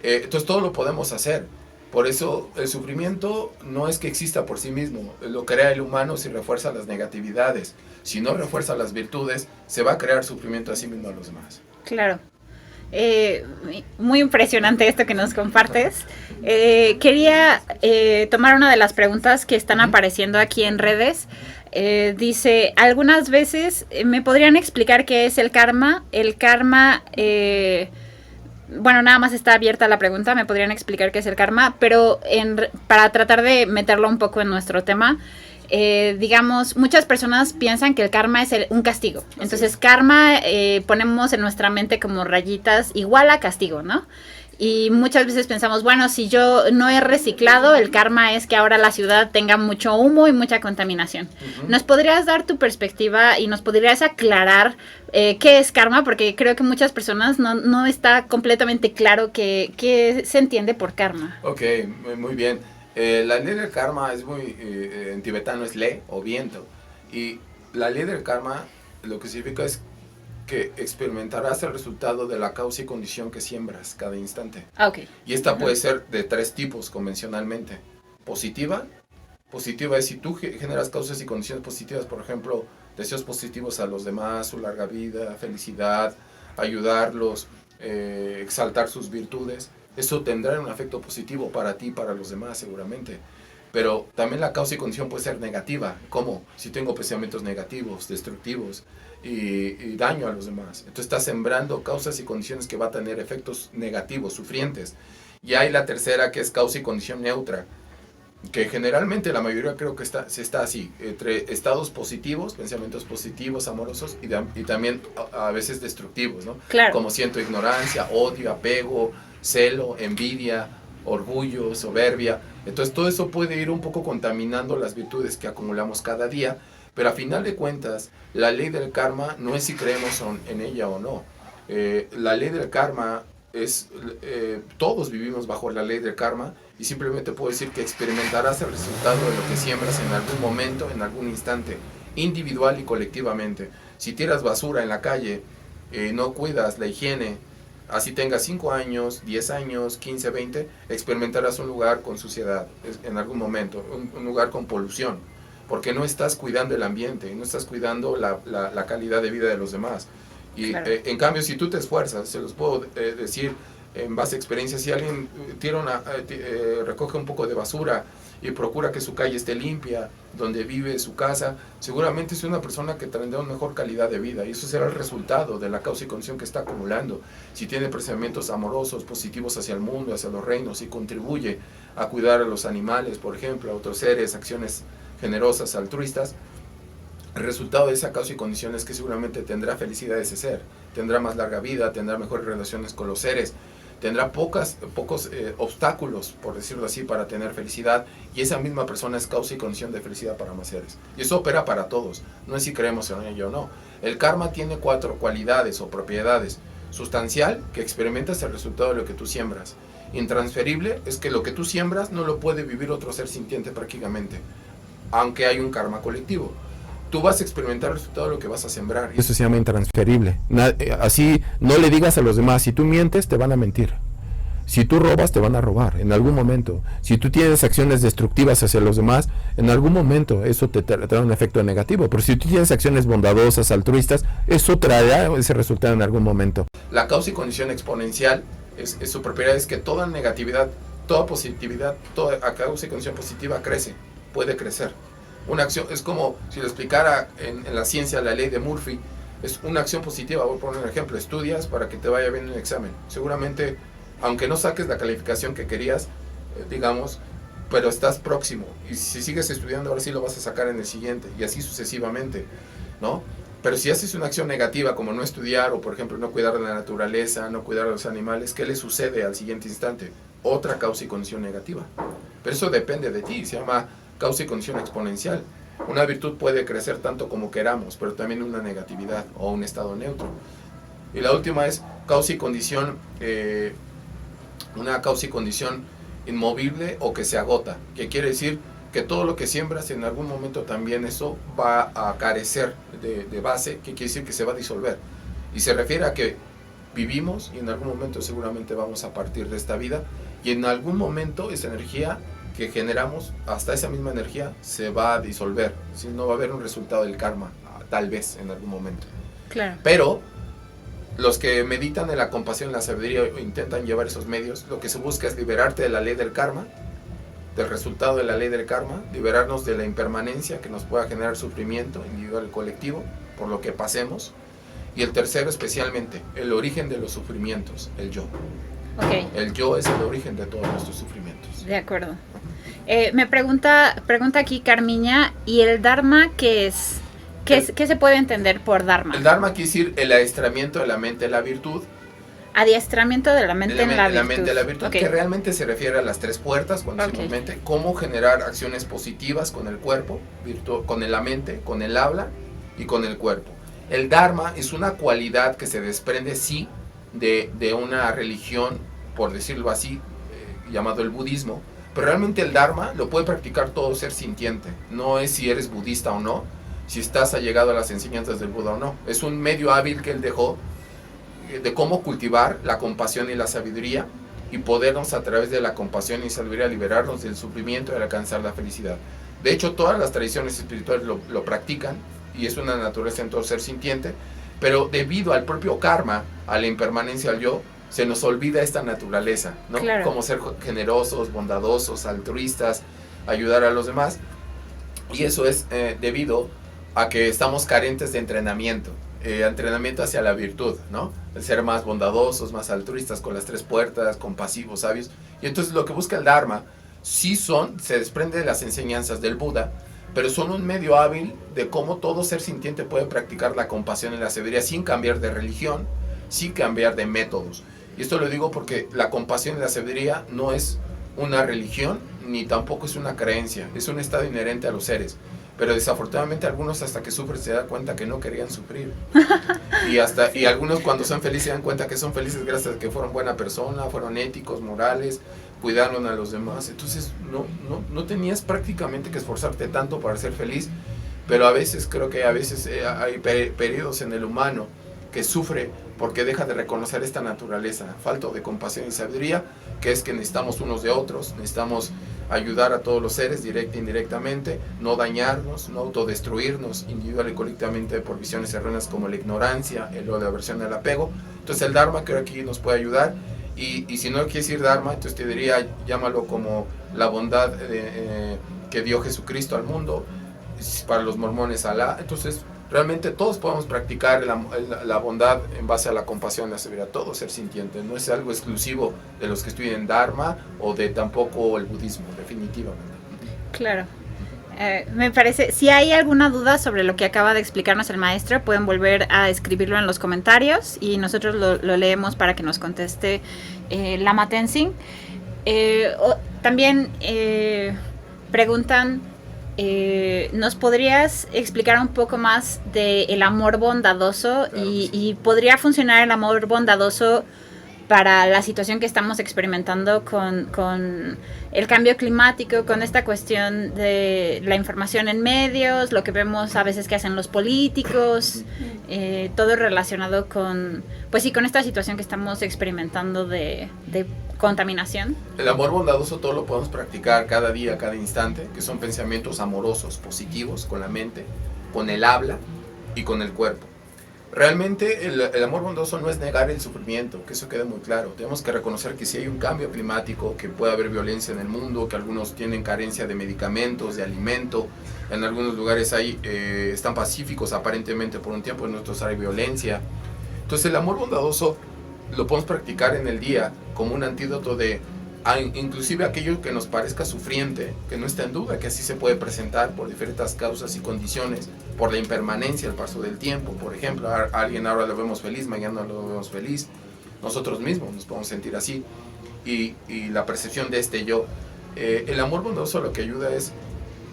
Speaker 2: Entonces todo lo podemos hacer. Por eso el sufrimiento no es que exista por sí mismo, lo crea el humano si refuerza las negatividades. Si no refuerza las virtudes, se va a crear sufrimiento a sí mismo a los demás.
Speaker 3: Claro. Muy impresionante esto que nos compartes. Quería tomar una de las preguntas que están apareciendo aquí en redes. Dice, algunas veces me podrían explicar qué es el karma. El karma, bueno, nada más está abierta la pregunta, me podrían explicar qué es el karma, pero para tratar de meterlo un poco en nuestro tema, digamos, muchas personas piensan que el karma es un castigo. Entonces, karma ponemos en nuestra mente como rayitas igual a castigo, ¿no? Y muchas veces pensamos, bueno, si yo no he reciclado, el karma es que ahora la ciudad tenga mucho humo y mucha contaminación. Uh-huh. ¿Nos podrías dar tu perspectiva y nos podrías aclarar qué es karma? Porque creo que muchas personas no está completamente claro qué se entiende por karma.
Speaker 2: Ok, muy bien. La ley del karma es muy, en tibetano es le o viento. Y la ley del karma lo que significa es que experimentarás el resultado de la causa y condición que siembras cada instante.
Speaker 3: Okay.
Speaker 2: Y esta puede ser de 3 tipos convencionalmente. Positiva. Positiva es si tú generas causas y condiciones positivas, por ejemplo, deseos positivos a los demás, su larga vida, felicidad, ayudarlos, exaltar sus virtudes. Eso tendrá un efecto positivo para ti y para los demás seguramente. Pero también la causa y condición puede ser negativa. ¿Cómo? Si tengo pensamientos negativos, destructivos y daño a los demás. Entonces estás sembrando causas y condiciones que va a tener efectos negativos, sufrientes. Y hay la tercera que es causa y condición neutra, que generalmente la mayoría creo que se está así, entre estados positivos, pensamientos positivos, amorosos y también a veces destructivos, ¿no?
Speaker 3: Claro.
Speaker 2: Como siento ignorancia, odio, apego, celo, envidia, orgullo, soberbia. Entonces todo eso puede ir un poco contaminando las virtudes que acumulamos cada día, pero a final de cuentas la ley del karma no es si creemos en ella o no. La ley del karma es, todos vivimos bajo la ley del karma y simplemente puedo decir que experimentarás el resultado de lo que siembras en algún momento, en algún instante, individual y colectivamente. Si tiras basura en la calle, no cuidas la higiene, así tengas 5 años, 10 años, 15, 20, experimentarás un lugar con suciedad en algún momento, un lugar con polución, porque no estás cuidando el ambiente, no estás cuidando la calidad de vida de los demás. Y
Speaker 3: claro.
Speaker 2: En cambio, si tú te esfuerzas, se los puedo decir en base a experiencia, si alguien recoge un poco de basura y procura que su calle esté limpia, donde vive su casa, seguramente es una persona que tendrá una mejor calidad de vida y eso será el resultado de la causa y condición que está acumulando. Si tiene pensamientos amorosos, positivos hacia el mundo, hacia los reinos y contribuye a cuidar a los animales, por ejemplo, a otros seres, acciones generosas, altruistas, el resultado de esa causa y condición es que seguramente tendrá felicidad de ese ser, tendrá más larga vida, tendrá mejores relaciones con los seres, tendrá pocos obstáculos, por decirlo así, para tener felicidad, y esa misma persona es causa y condición de felicidad para más seres. Y eso opera para todos, no es si creemos en ello o no. El karma tiene 4 cualidades o propiedades. Sustancial, que experimentas el resultado de lo que tú siembras. Intransferible, es que lo que tú siembras no lo puede vivir otro ser sintiente prácticamente, aunque hay un karma colectivo. Tú vas a experimentar el resultado de lo que vas a sembrar. Y eso se llama intransferible. Así no le digas a los demás, si tú mientes, te van a mentir. Si tú robas, te van a robar en algún momento. Si tú tienes acciones destructivas hacia los demás, en algún momento eso te traerá un efecto negativo. Pero si tú tienes acciones bondadosas, altruistas, eso traerá ese resultado en algún momento. La causa y condición exponencial, su propiedad es que toda negatividad, toda positividad, toda causa y condición positiva crece, puede crecer. Una acción, es como si lo explicara en la ciencia, la ley de Murphy, es una acción positiva. Voy a poner un ejemplo: estudias para que te vaya bien en el examen. Seguramente, aunque no saques la calificación que querías, digamos, pero estás próximo. Y si sigues estudiando, ahora sí lo vas a sacar en el siguiente, y así sucesivamente, ¿no? Pero si haces una acción negativa, como no estudiar, o por ejemplo, no cuidar de la naturaleza, no cuidar de los animales, ¿qué le sucede al siguiente instante? Otra causa y condición negativa. Pero eso depende de ti, se llama causa y condición exponencial. Una virtud puede crecer tanto como queramos, pero también una negatividad o un estado neutro. Y la última es causa y condición, una causa y condición inmovible o que se agota, que quiere decir que todo lo que siembras en algún momento también eso va a carecer de base, que quiere decir que se va a disolver. Y se refiere a que vivimos y en algún momento seguramente vamos a partir de esta vida y en algún momento esa energía que generamos, hasta esa misma energía se va a disolver, ¿sí? No va a haber un resultado del karma, tal vez en algún momento.
Speaker 3: Claro.
Speaker 2: Pero los que meditan en la compasión y la sabiduría o intentan llevar esos medios, lo que se busca es liberarte de la ley del karma, del resultado de la ley del karma, liberarnos de la impermanencia que nos pueda generar sufrimiento individual y colectivo por lo que pasemos. Y el tercero especialmente, el origen de los sufrimientos, el yo.
Speaker 3: Okay.
Speaker 2: El yo es el origen de todos nuestros sufrimientos.
Speaker 3: De acuerdo. Me pregunta aquí Carmiña, ¿y el Dharma qué es? ¿Qué se puede entender por Dharma?
Speaker 2: El Dharma quiere decir el adiestramiento de la mente en la virtud.
Speaker 3: Adiestramiento de la mente en la
Speaker 2: virtud, okay. Que realmente se refiere a las 3 puertas, cuando decimos mente, cómo generar acciones positivas con el cuerpo, con la mente, con el habla y con el cuerpo. El Dharma es una cualidad que se desprende, sí, de una religión, por decirlo así, llamado el budismo, Pero realmente el Dharma lo puede practicar todo ser sintiente. No es si eres budista o no, si estás allegado a las enseñanzas del Buda o no. Es un medio hábil que él dejó de cómo cultivar la compasión y la sabiduría y podernos a través de la compasión y sabiduría liberarnos del sufrimiento y alcanzar la felicidad. De hecho, todas las tradiciones espirituales lo practican y es una naturaleza en todo ser sintiente, pero debido al propio karma, a la impermanencia al yo, se nos olvida esta naturaleza, ¿no?
Speaker 3: Claro.
Speaker 2: Como ser generosos, bondadosos, altruistas, ayudar a los demás. Y eso es debido a que estamos carentes de entrenamiento hacia la virtud, ¿no? El ser más bondadosos, más altruistas, con las 3 puertas, compasivos, sabios. Y entonces lo que busca el Dharma, sí se desprende de las enseñanzas del Buda, pero son un medio hábil de cómo todo ser sintiente puede practicar la compasión y la sabiduría sin cambiar de religión, sin cambiar de métodos. Y esto lo digo porque la compasión y la sabiduría no es una religión, ni tampoco es una creencia, es un estado inherente a los seres. Pero desafortunadamente algunos hasta que sufren se dan cuenta que no querían sufrir. Y algunos cuando son felices se dan cuenta que son felices gracias a que fueron buena persona, fueron éticos, morales, cuidaron a los demás. Entonces no tenías prácticamente que esforzarte tanto para ser feliz, pero a veces creo que hay periodos en el humano que sufre porque deja de reconocer esta naturaleza, falta de compasión y sabiduría, que es que necesitamos unos de otros, necesitamos ayudar a todos los seres directa e indirectamente, no dañarnos, no autodestruirnos individual y colectivamente por visiones erróneas como la ignorancia, el odio, la aversión, el apego. Entonces el Dharma creo que aquí nos puede ayudar, y si no quieres decir Dharma, entonces te diría, llámalo como la bondad que dio Jesucristo al mundo, para los mormones Alá. Entonces realmente todos podemos practicar la bondad en base a la compasión, la severidad, todo ser sintiente. No es algo exclusivo de los que estudian Dharma o de tampoco el budismo, definitivamente.
Speaker 3: Claro. Me parece, si hay alguna duda sobre lo que acaba de explicarnos el maestro, pueden volver a escribirlo en los comentarios y nosotros lo leemos para que nos conteste Lama Tenzin. También preguntan, ¿nos podrías explicar un poco más del amor bondadoso?
Speaker 2: Claro,
Speaker 3: Y podría funcionar el amor bondadoso para la situación que estamos experimentando con el cambio climático, con esta cuestión de la información en medios, lo que vemos a veces que hacen los políticos, todo relacionado con esta situación que estamos experimentando de contaminación?
Speaker 2: El amor bondadoso todo lo podemos practicar cada día, cada instante, que son pensamientos amorosos, positivos, con la mente, con el habla y con el cuerpo. Realmente el amor bondadoso no es negar el sufrimiento, que eso quede muy claro. Tenemos que reconocer que si hay un cambio climático, que puede haber violencia en el mundo, que algunos tienen carencia de medicamentos, de alimento, en algunos lugares están pacíficos aparentemente por un tiempo, en otros hay violencia. Entonces el amor bondadoso lo podemos practicar en el día como un antídoto inclusive aquello que nos parezca sufriente, que no está en duda que así se puede presentar por diferentes causas y condiciones, por la impermanencia, el paso del tiempo. Por ejemplo, a alguien ahora lo vemos feliz, mañana lo vemos feliz, nosotros mismos nos podemos sentir así, y la percepción de este yo. El amor bondadoso lo que ayuda es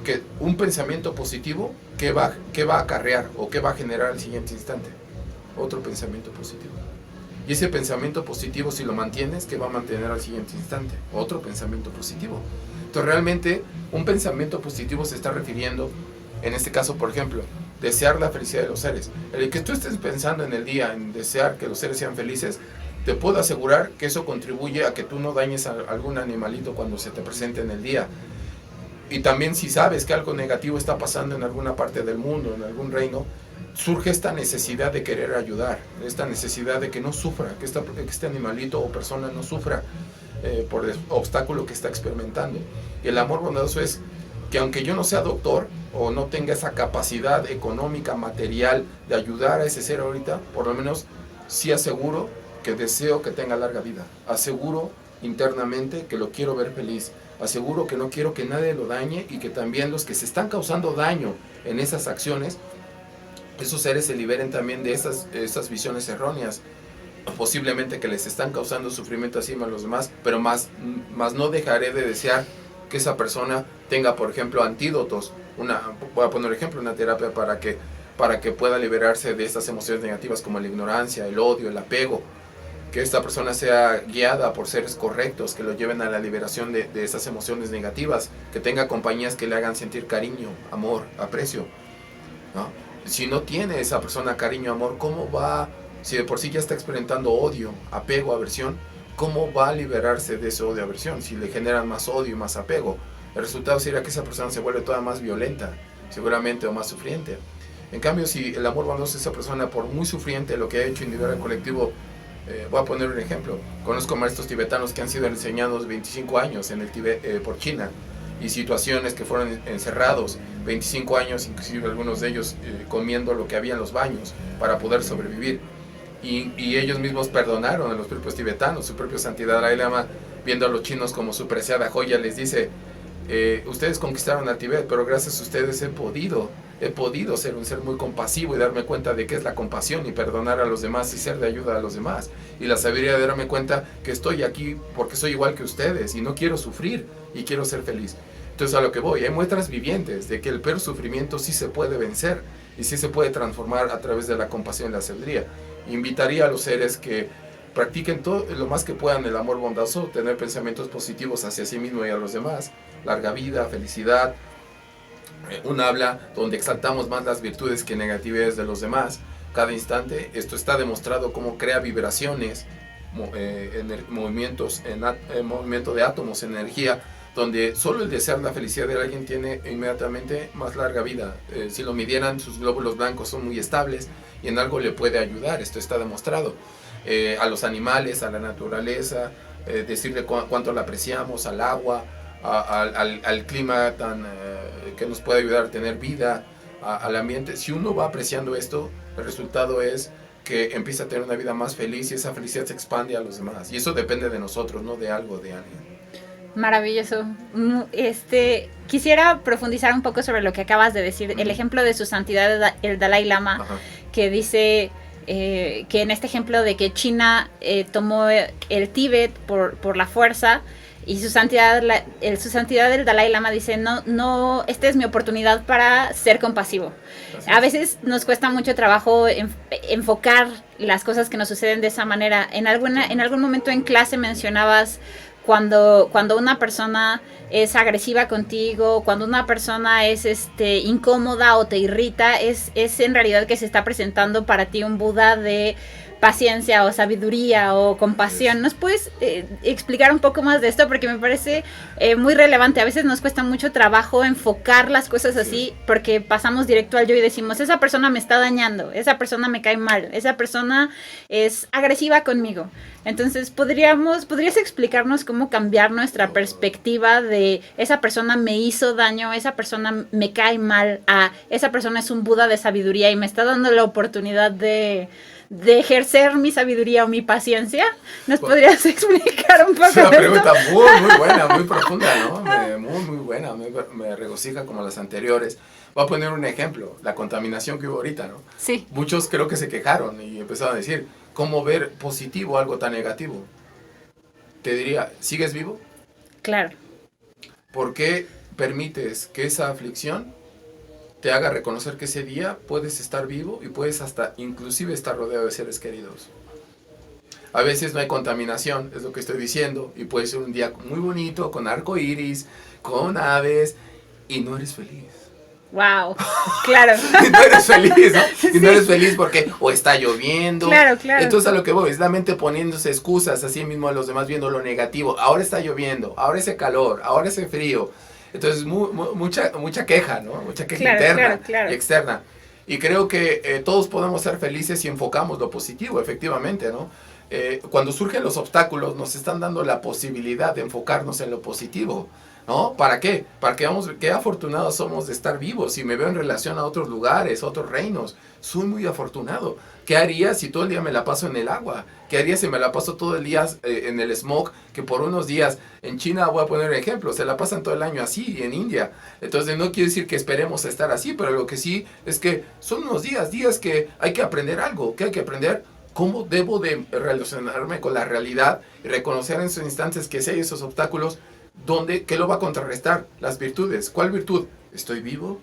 Speaker 2: que un pensamiento positivo, ¿qué va a acarrear o qué va a generar al siguiente instante? Otro pensamiento positivo. Y ese pensamiento positivo, si lo mantienes, ¿qué va a mantener al siguiente instante? Otro pensamiento positivo. Entonces realmente un pensamiento positivo se está refiriendo, en este caso por ejemplo, desear la felicidad de los seres. El que tú estés pensando en el día en desear que los seres sean felices, te puedo asegurar que eso contribuye a que tú no dañes a algún animalito cuando se te presente en el día. Y también si sabes que algo negativo está pasando en alguna parte del mundo, en algún reino, surge esta necesidad de querer ayudar, esta necesidad de que no sufra, que este animalito o persona no sufra por el obstáculo que está experimentando. Y el amor bondadoso es que aunque yo no sea doctor o no tenga esa capacidad económica, material de ayudar a ese ser ahorita, por lo menos sí aseguro que deseo que tenga larga vida, aseguro internamente que lo quiero ver feliz, aseguro que no quiero que nadie lo dañe y que también los que se están causando daño en esas acciones, esos seres se liberen también de esas visiones erróneas, posiblemente que les están causando sufrimiento así a los demás, pero más no dejaré de desear que esa persona tenga, por ejemplo, antídotos, voy a poner ejemplo, una terapia para que pueda liberarse de estas emociones negativas como la ignorancia, el odio, el apego, que esta persona sea guiada por seres correctos, que lo lleven a la liberación de esas emociones negativas, que tenga compañías que le hagan sentir cariño, amor, aprecio, ¿no? Si no tiene esa persona cariño, amor, ¿cómo va? Si de por sí ya está experimentando odio, apego, aversión, ¿cómo va a liberarse de ese odio, aversión? Si le generan más odio y más apego, el resultado sería que esa persona se vuelve toda más violenta, seguramente, o más sufriente. En cambio, si el amor bondadoso, esa persona, por muy sufriente lo que ha hecho individual y colectivo, voy a poner un ejemplo. Conozco maestros tibetanos que han sido enseñados 25 años en el Tíbet, por China, y situaciones que fueron encerrados 25 años, inclusive algunos de ellos comiendo lo que había en los baños para poder sobrevivir. Y ellos mismos perdonaron a los propios tibetanos. Su propia santidad Dalai Lama, viendo a los chinos como su preciada joya, les dice: ustedes conquistaron al Tíbet, pero gracias a ustedes he podido ser un ser muy compasivo y darme cuenta de qué es la compasión y perdonar a los demás y ser de ayuda a los demás. Y la sabiduría de darme cuenta que estoy aquí porque soy igual que ustedes y no quiero sufrir y quiero ser feliz. Entonces, a lo que voy, hay muestras vivientes de que el peor sufrimiento sí se puede vencer y sí se puede transformar a través de la compasión y la sabiduría. Invitaría a los seres que practiquen todo lo más que puedan el amor bondadoso, tener pensamientos positivos hacia sí mismo y a los demás, larga vida, felicidad, un habla donde exaltamos más las virtudes que negatividades de los demás cada instante. Esto está demostrado cómo crea vibraciones, movimientos, movimiento de átomos, energía, donde solo el desear la felicidad de alguien tiene inmediatamente más larga vida. Si lo midieran, sus glóbulos blancos son muy estables y en algo le puede ayudar. Esto está demostrado. A los animales, a la naturaleza, decirle cuánto la apreciamos, al agua, al clima que nos puede ayudar a tener vida, al ambiente. Si uno va apreciando esto, el resultado es que empieza a tener una vida más feliz y esa felicidad se expande a los demás. Y eso depende de nosotros, no de algo, de alguien.
Speaker 3: Maravilloso. Quisiera profundizar un poco sobre lo que acabas de decir, el ejemplo de su santidad el Dalai Lama. Ajá. Que dice que en este ejemplo de que China tomó el Tíbet por la fuerza, y su santidad el Dalai Lama dice: no, esta es mi oportunidad para ser compasivo. A veces nos cuesta mucho trabajo enfocar las cosas que nos suceden de esa manera. En algún momento en clase mencionabas cuando una persona es agresiva contigo, cuando una persona es incómoda o te irrita, es en realidad que se está presentando para ti un Buda de paciencia o sabiduría o compasión. ¿Nos puedes explicar un poco más de esto? Porque me parece muy relevante. A veces nos cuesta mucho trabajo enfocar las cosas así, porque pasamos directo al yo y decimos: esa persona me está dañando, esa persona me cae mal, esa persona es agresiva conmigo. Entonces, ¿podrías explicarnos cómo cambiar nuestra perspectiva de esa persona me hizo daño, esa persona me cae mal, a esa persona es un Buda de sabiduría y me está dando la oportunidad de ejercer mi sabiduría o mi paciencia? ¿Nos podrías explicar un poco?
Speaker 2: Es una pregunta muy buena, muy profunda, ¿no? Muy buena, me regocija como las anteriores. Voy a poner un ejemplo, la contaminación que hubo ahorita, ¿no?
Speaker 3: Sí.
Speaker 2: Muchos creo que se quejaron y empezaron a decir: ¿cómo ver positivo algo tan negativo? Te diría: ¿sigues vivo?
Speaker 3: Claro.
Speaker 2: ¿Por qué permites que esa aflicción te haga reconocer que ese día puedes estar vivo y puedes hasta inclusive estar rodeado de seres queridos? A veces no hay contaminación, es lo que estoy diciendo, y puede ser un día muy bonito, con arco iris, con aves, y no eres feliz.
Speaker 3: Wow, claro.
Speaker 2: Y no eres feliz, ¿no?
Speaker 3: Sí.
Speaker 2: Y no eres feliz porque o está lloviendo.
Speaker 3: Claro.
Speaker 2: Entonces, a lo que voy, es la mente poniéndose excusas así mismo a los demás, viendo lo negativo. Ahora está lloviendo, ahora hace calor, ahora hace frío. Entonces, mucha queja, ¿no? Mucha queja interna y externa. Y creo que todos podemos ser felices si enfocamos lo positivo, efectivamente, ¿no? Cuando surgen los obstáculos, nos están dando la posibilidad de enfocarnos en lo positivo, ¿no? ¿Para qué? Para que veamos qué afortunados somos de estar vivos. Si me veo en relación a otros lugares, a otros reinos, soy muy afortunado. ¿Qué haría si todo el día me la paso en el agua? ¿Qué haría si me la paso todo el día en el smog? Que por unos días, en China, voy a poner ejemplos, se la pasan todo el año así, y en India. Entonces no quiere decir que esperemos estar así, pero lo que sí es que son unos días que hay que aprender algo, que hay que aprender cómo debo de relacionarme con la realidad y reconocer en esos instantes que si hay esos obstáculos, ¿qué lo va a contrarrestar? Las virtudes. ¿Cuál virtud? ¿Estoy vivo?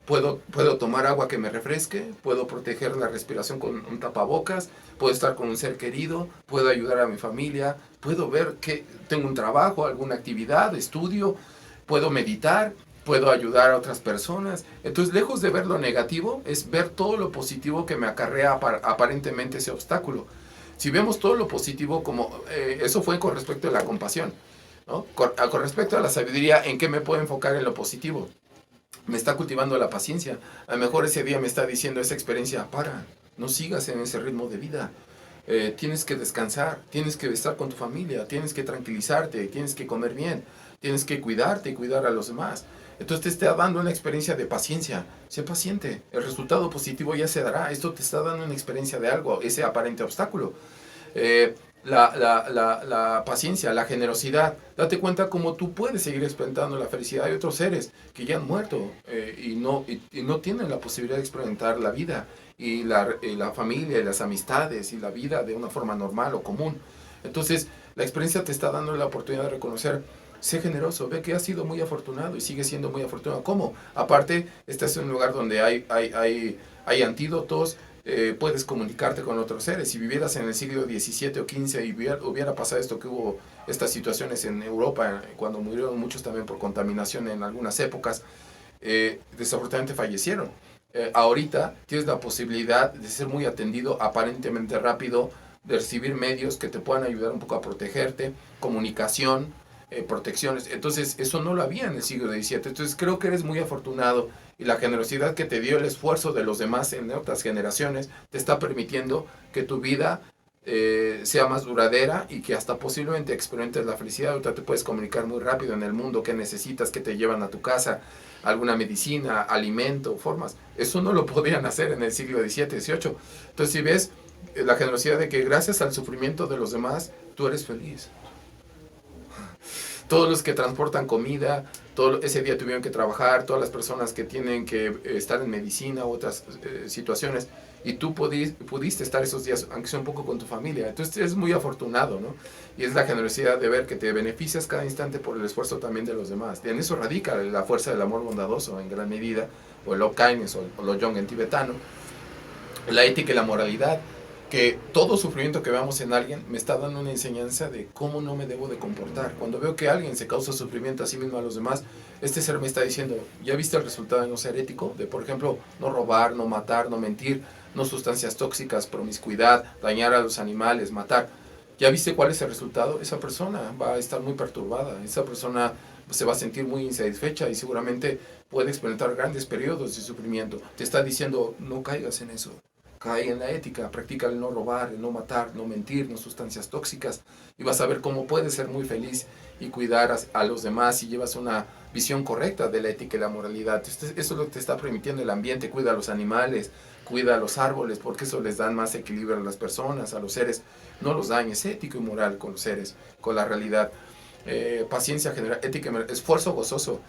Speaker 2: Puedo tomar agua que me refresque, puedo proteger la respiración con un tapabocas, puedo estar con un ser querido, puedo ayudar a mi familia, puedo ver que tengo un trabajo, alguna actividad, estudio, puedo meditar, puedo ayudar a otras personas. Entonces, lejos de ver lo negativo, es ver todo lo positivo que me acarrea aparentemente ese obstáculo. Si vemos todo lo positivo, como eso fue con respecto a la compasión, ¿no? Con respecto a la sabiduría, ¿en qué me puedo enfocar en lo positivo? Me está cultivando la paciencia. A lo mejor ese día me está diciendo esa experiencia, no sigas en ese ritmo de vida. Tienes que descansar, tienes que estar con tu familia, tienes que tranquilizarte, tienes que comer bien, tienes que cuidarte y cuidar a los demás. Entonces te está dando una experiencia de paciencia. Sé paciente, el resultado positivo ya se dará. Esto te está dando una experiencia de algo, ese aparente obstáculo. La paciencia, la generosidad. Date cuenta cómo tú puedes seguir experimentando la felicidad. Hay otros seres que ya han muerto y no tienen la posibilidad de experimentar la vida y la familia y las amistades y la vida de una forma normal o común. Entonces, la experiencia te está dando la oportunidad de reconocer. Sé generoso, ve que has sido muy afortunado y sigues siendo muy afortunado. ¿Cómo? Aparte, estás en un lugar donde hay antídotos. Puedes comunicarte con otros seres. Si vivieras en el siglo XVII o XV y hubiera pasado esto, que hubo estas situaciones en Europa, cuando murieron muchos también por contaminación en algunas épocas, desafortunadamente fallecieron. Ahorita tienes la posibilidad de ser muy atendido, aparentemente rápido, de recibir medios que te puedan ayudar un poco a protegerte, comunicación, protecciones. Entonces, eso no lo había en el siglo XVII. Entonces, creo que eres muy afortunado y la generosidad que te dio el esfuerzo de los demás en otras generaciones te está permitiendo que tu vida sea más duradera y que hasta posiblemente experimentes la felicidad. Ahorita te puedes comunicar muy rápido en el mundo qué necesitas, qué te llevan a tu casa, alguna medicina, alimento, formas. Eso no lo podían hacer en el siglo XVII, XVIII. Entonces, si ves la generosidad de que gracias al sufrimiento de los demás, tú eres feliz. Todos los que transportan comida, ese día tuvieron que trabajar, todas las personas que tienen que estar en medicina u otras situaciones, y tú pudiste estar esos días, aunque sea un poco con tu familia. Entonces eres muy afortunado, ¿no? Y es la generosidad de ver que te beneficias cada instante por el esfuerzo también de los demás. Y en eso radica la fuerza del amor bondadoso en gran medida, o el love kindness, o lo Jong en tibetano, la ética y la moralidad. Que todo sufrimiento que veamos en alguien me está dando una enseñanza de cómo no me debo de comportar. Cuando veo que alguien se causa sufrimiento a sí mismo, a los demás, este ser me está diciendo, ¿ya viste el resultado de no ser ético? De, por ejemplo, no robar, no matar, no mentir, no sustancias tóxicas, promiscuidad, dañar a los animales, matar. ¿Ya viste cuál es el resultado? Esa persona va a estar muy perturbada, esa persona se va a sentir muy insatisfecha y seguramente puede experimentar grandes periodos de sufrimiento. Te está diciendo, no caigas en eso. Cae en la ética, practica el no robar, el no matar, no mentir, no sustancias tóxicas, y vas a ver cómo puedes ser muy feliz y cuidar a los demás si llevas una visión correcta de la ética y la moralidad. Eso es lo que te está permitiendo el ambiente. Cuida a los animales, cuida a los árboles, porque eso les da más equilibrio a las personas, a los seres. No los dañes, ético y moral con los seres, con la realidad. Paciencia general, ética y moral, esfuerzo gozoso.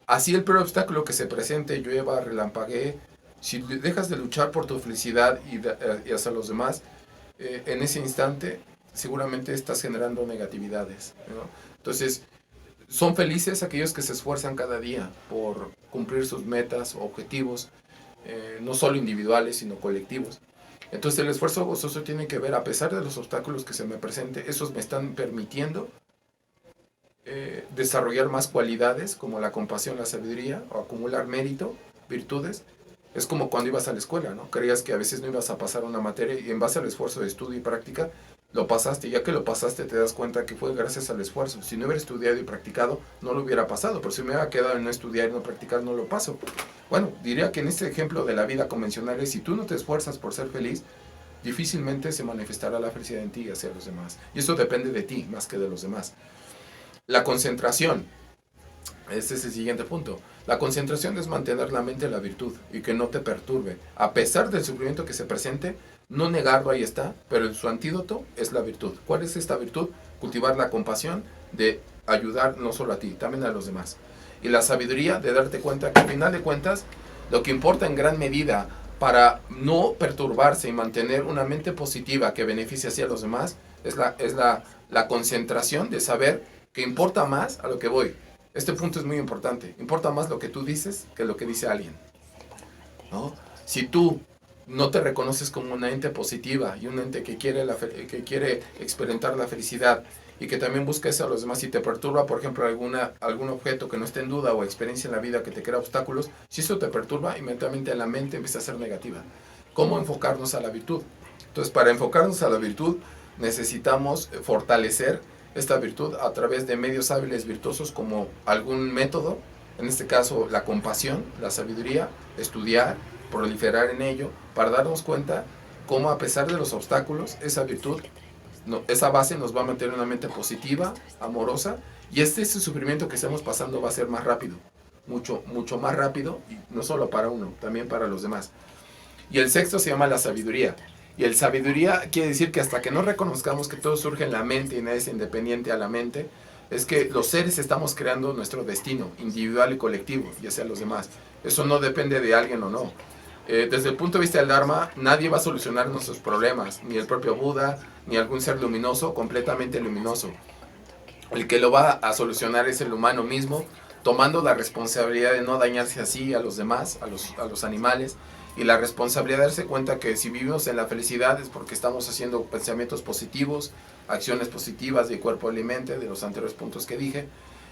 Speaker 2: Así el peor obstáculo que se presente, llueva, relampaguee, si dejas de luchar por tu felicidad y hacia los demás, en ese instante seguramente estás generando negatividades, ¿no? Entonces, son felices aquellos que se esfuerzan cada día por cumplir sus metas o objetivos, no solo individuales, sino colectivos. Entonces, el esfuerzo gozoso tiene que ver, a pesar de los obstáculos que se me presenten, esos me están permitiendo desarrollar más cualidades como la compasión, la sabiduría, o acumular mérito, virtudes. Es como cuando ibas a la escuela, ¿no? Creías que a veces no ibas a pasar una materia y en base al esfuerzo de estudio y práctica lo pasaste. Y ya que lo pasaste te das cuenta que fue gracias al esfuerzo. Si no hubiera estudiado y practicado no lo hubiera pasado, pero si me hubiera quedado en no estudiar y no practicar no lo paso. Bueno, diría que en este ejemplo de la vida convencional es, si tú no te esfuerzas por ser feliz, difícilmente se manifestará la felicidad en ti y hacia los demás. Y eso depende de ti más que de los demás. La concentración. Este es el siguiente punto. La concentración es mantener la mente en la virtud y que no te perturbe. A pesar del sufrimiento que se presente, no negarlo, ahí está, pero su antídoto es la virtud. ¿Cuál es esta virtud? Cultivar la compasión de ayudar no solo a ti, también a los demás. Y la sabiduría de darte cuenta que al final de cuentas, lo que importa en gran medida para no perturbarse y mantener una mente positiva que beneficie así a los demás, es la concentración de saber que importa más a lo que voy. Este punto es muy importante. Importa más lo que tú dices que lo que dice alguien. ¿no? Si tú no te reconoces como una ente positiva y un ente que quiere experimentar la felicidad y que también busca eso a los demás, si te perturba, por ejemplo, algún objeto que no esté en duda o experiencia en la vida que te crea obstáculos, si eso te perturba, inmediatamente la mente empieza a ser negativa. ¿Cómo enfocarnos a la virtud? Entonces, para enfocarnos a la virtud, necesitamos fortalecer esta virtud a través de medios hábiles virtuosos como algún método, en este caso la compasión, la sabiduría, estudiar, proliferar en ello, para darnos cuenta cómo a pesar de los obstáculos, esa virtud, esa base nos va a mantener una mente positiva, amorosa, y este sufrimiento que estamos pasando va a ser más rápido, mucho más rápido, y no solo para uno, también para los demás. Y el sexto se llama la sabiduría. Y el sabiduría quiere decir que hasta que no reconozcamos que todo surge en la mente y nada es independiente a la mente, es que los seres estamos creando nuestro destino individual y colectivo, ya sea los demás. Eso no depende de alguien o no. Desde el punto de vista del Dharma, nadie va a solucionar nuestros problemas, ni el propio Buda, ni algún ser luminoso, completamente luminoso. El que lo va a solucionar es el humano mismo, tomando la responsabilidad de no dañarse así a los demás, a los animales, y la responsabilidad de darse cuenta que si vivimos en la felicidad es porque estamos haciendo pensamientos positivos, acciones positivas de cuerpo y mente, de los anteriores puntos que dije,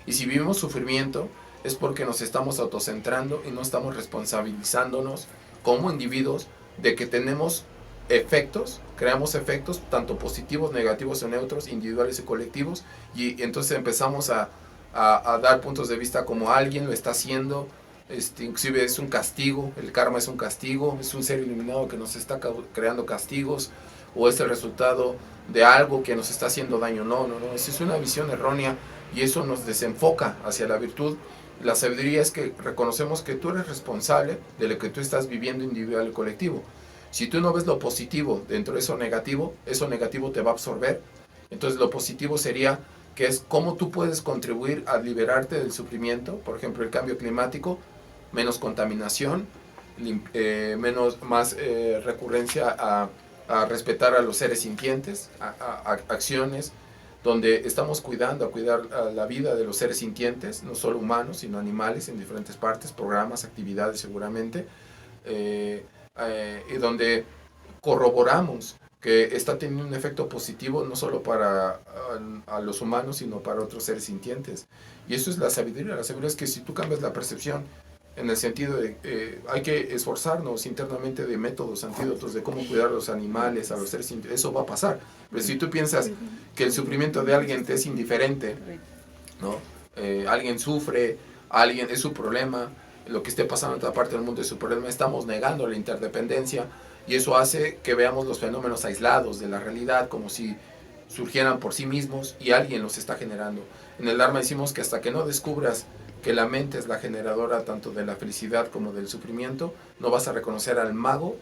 Speaker 2: y si vivimos sufrimiento es porque nos estamos autocentrando y no estamos responsabilizándonos como individuos de que tenemos efectos, creamos efectos tanto positivos, negativos o neutros, individuales y colectivos, y entonces empezamos a dar puntos de vista como alguien lo está haciendo, inclusive es un castigo, el karma es un castigo, es un ser iluminado que nos está creando castigos, o es el resultado de algo que nos está haciendo daño. No, esa es una visión errónea y eso nos desenfoca hacia la virtud. La sabiduría es que reconocemos que tú eres responsable de lo que tú estás viviendo individual y colectivo. Si tú no ves lo positivo dentro de eso negativo te va a absorber. Entonces lo positivo sería que es cómo tú puedes contribuir a liberarte del sufrimiento, por ejemplo el cambio climático, menos contaminación, más recurrencia a respetar a los seres sintientes, a acciones donde estamos cuidar la vida de los seres sintientes, no solo humanos, sino animales en diferentes partes, programas, actividades seguramente, y donde corroboramos que está teniendo un efecto positivo no solo para a los humanos, sino para otros seres sintientes. Y eso es la sabiduría. La sabiduría es que si tú cambias la percepción en el sentido de hay que esforzarnos internamente de métodos, antídotos, de cómo cuidar a los animales, a los seres sintientes, eso va a pasar. Pero si tú piensas que el sufrimiento de alguien te es indiferente, ¿no? Alguien sufre, alguien es su problema, lo que esté pasando en otra parte del mundo es su problema, estamos negando la interdependencia, y eso hace que veamos los fenómenos aislados de la realidad como si surgieran por sí mismos y alguien los está generando. En el Dharma decimos que hasta que no descubras que la mente es la generadora tanto de la felicidad como del sufrimiento, no vas a reconocer al mago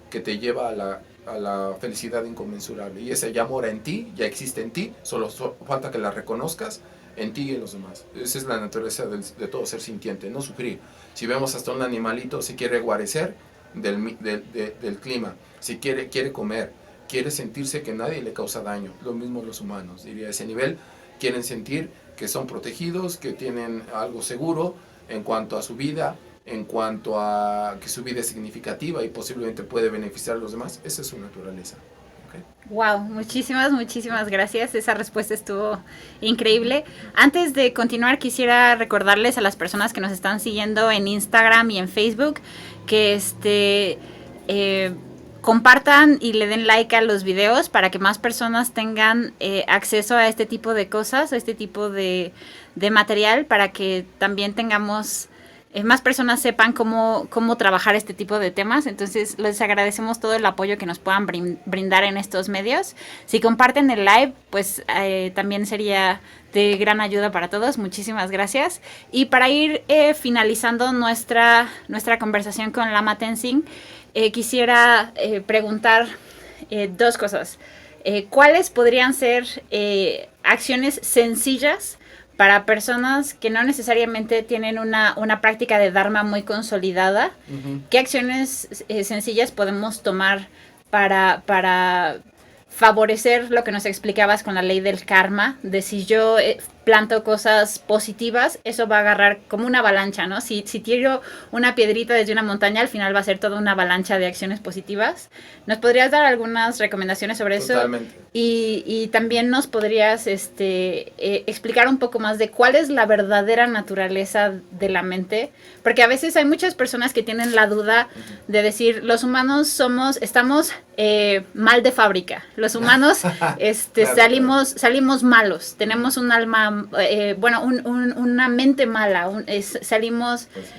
Speaker 2: que te lleva a la felicidad inconmensurable. Y ese ya mora en ti, ya existe en ti, solo falta que la reconozcas en ti y en los demás. Esa es la naturaleza de todo ser sintiente, no sufrir. Si vemos hasta un animalito, se quiere guarecer del clima, si quiere comer, quiere sentirse que nadie le causa daño. Lo mismo los humanos, diría, a ese nivel quieren sentir que son protegidos, que tienen algo seguro en cuanto a su vida, en cuanto a que su vida es significativa y posiblemente puede beneficiar a los demás. Esa es su naturaleza. ¿Okay?
Speaker 3: Wow, muchísimas gracias. Esa respuesta estuvo increíble. Antes de continuar, quisiera recordarles a las personas que nos están siguiendo en Instagram y en Facebook que compartan y le den like a los videos para que más personas tengan acceso a este tipo de cosas, a este tipo de material, para que también tengamos más personas sepan cómo trabajar este tipo de temas. Entonces les agradecemos todo el apoyo que nos puedan brindar en estos medios. Si comparten el live, pues también sería de gran ayuda para todos. Muchísimas gracias. Y para ir finalizando nuestra conversación con Lama Tenzin, quisiera preguntar dos cosas. ¿Cuáles podrían ser acciones sencillas para personas que no necesariamente tienen una práctica de Dharma muy consolidada? Uh-huh. ¿Qué acciones sencillas podemos tomar para favorecer lo que nos explicabas con la ley del karma? De si yo planto cosas positivas, eso va a agarrar como una avalancha, ¿no? Si tiro una piedrita desde una montaña, al final va a ser toda una avalancha de acciones positivas. ¿Nos podrías dar algunas recomendaciones sobre eso?
Speaker 2: Totalmente.
Speaker 3: Y también nos podrías explicar un poco más de cuál es la verdadera naturaleza de la mente, porque a veces hay muchas personas que tienen la duda de decir, los humanos estamos mal de fábrica, los humanos
Speaker 2: Claro.
Speaker 3: salimos malos, tenemos un alma, una mente mala, salimos...
Speaker 2: Pues sí.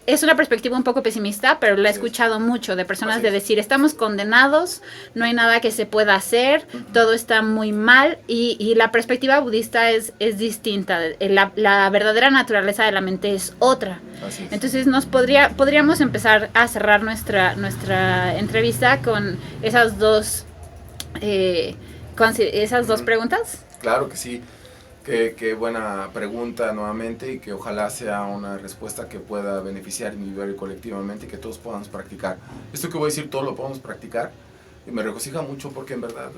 Speaker 3: Es una perspectiva un poco pesimista, pero la he escuchado mucho de personas de decir, estamos condenados, no hay nada que se pueda hacer, todo está muy mal, y la perspectiva budista es distinta. La verdadera naturaleza de la mente es otra.
Speaker 2: Así es.
Speaker 3: Entonces podríamos empezar a cerrar nuestra entrevista con esas dos preguntas.
Speaker 2: Claro que sí. Qué buena pregunta nuevamente, y que ojalá sea una respuesta que pueda beneficiar individual y colectivamente, y que todos podamos practicar. Esto que voy a decir, todo lo podemos practicar, y me regocija mucho porque en verdad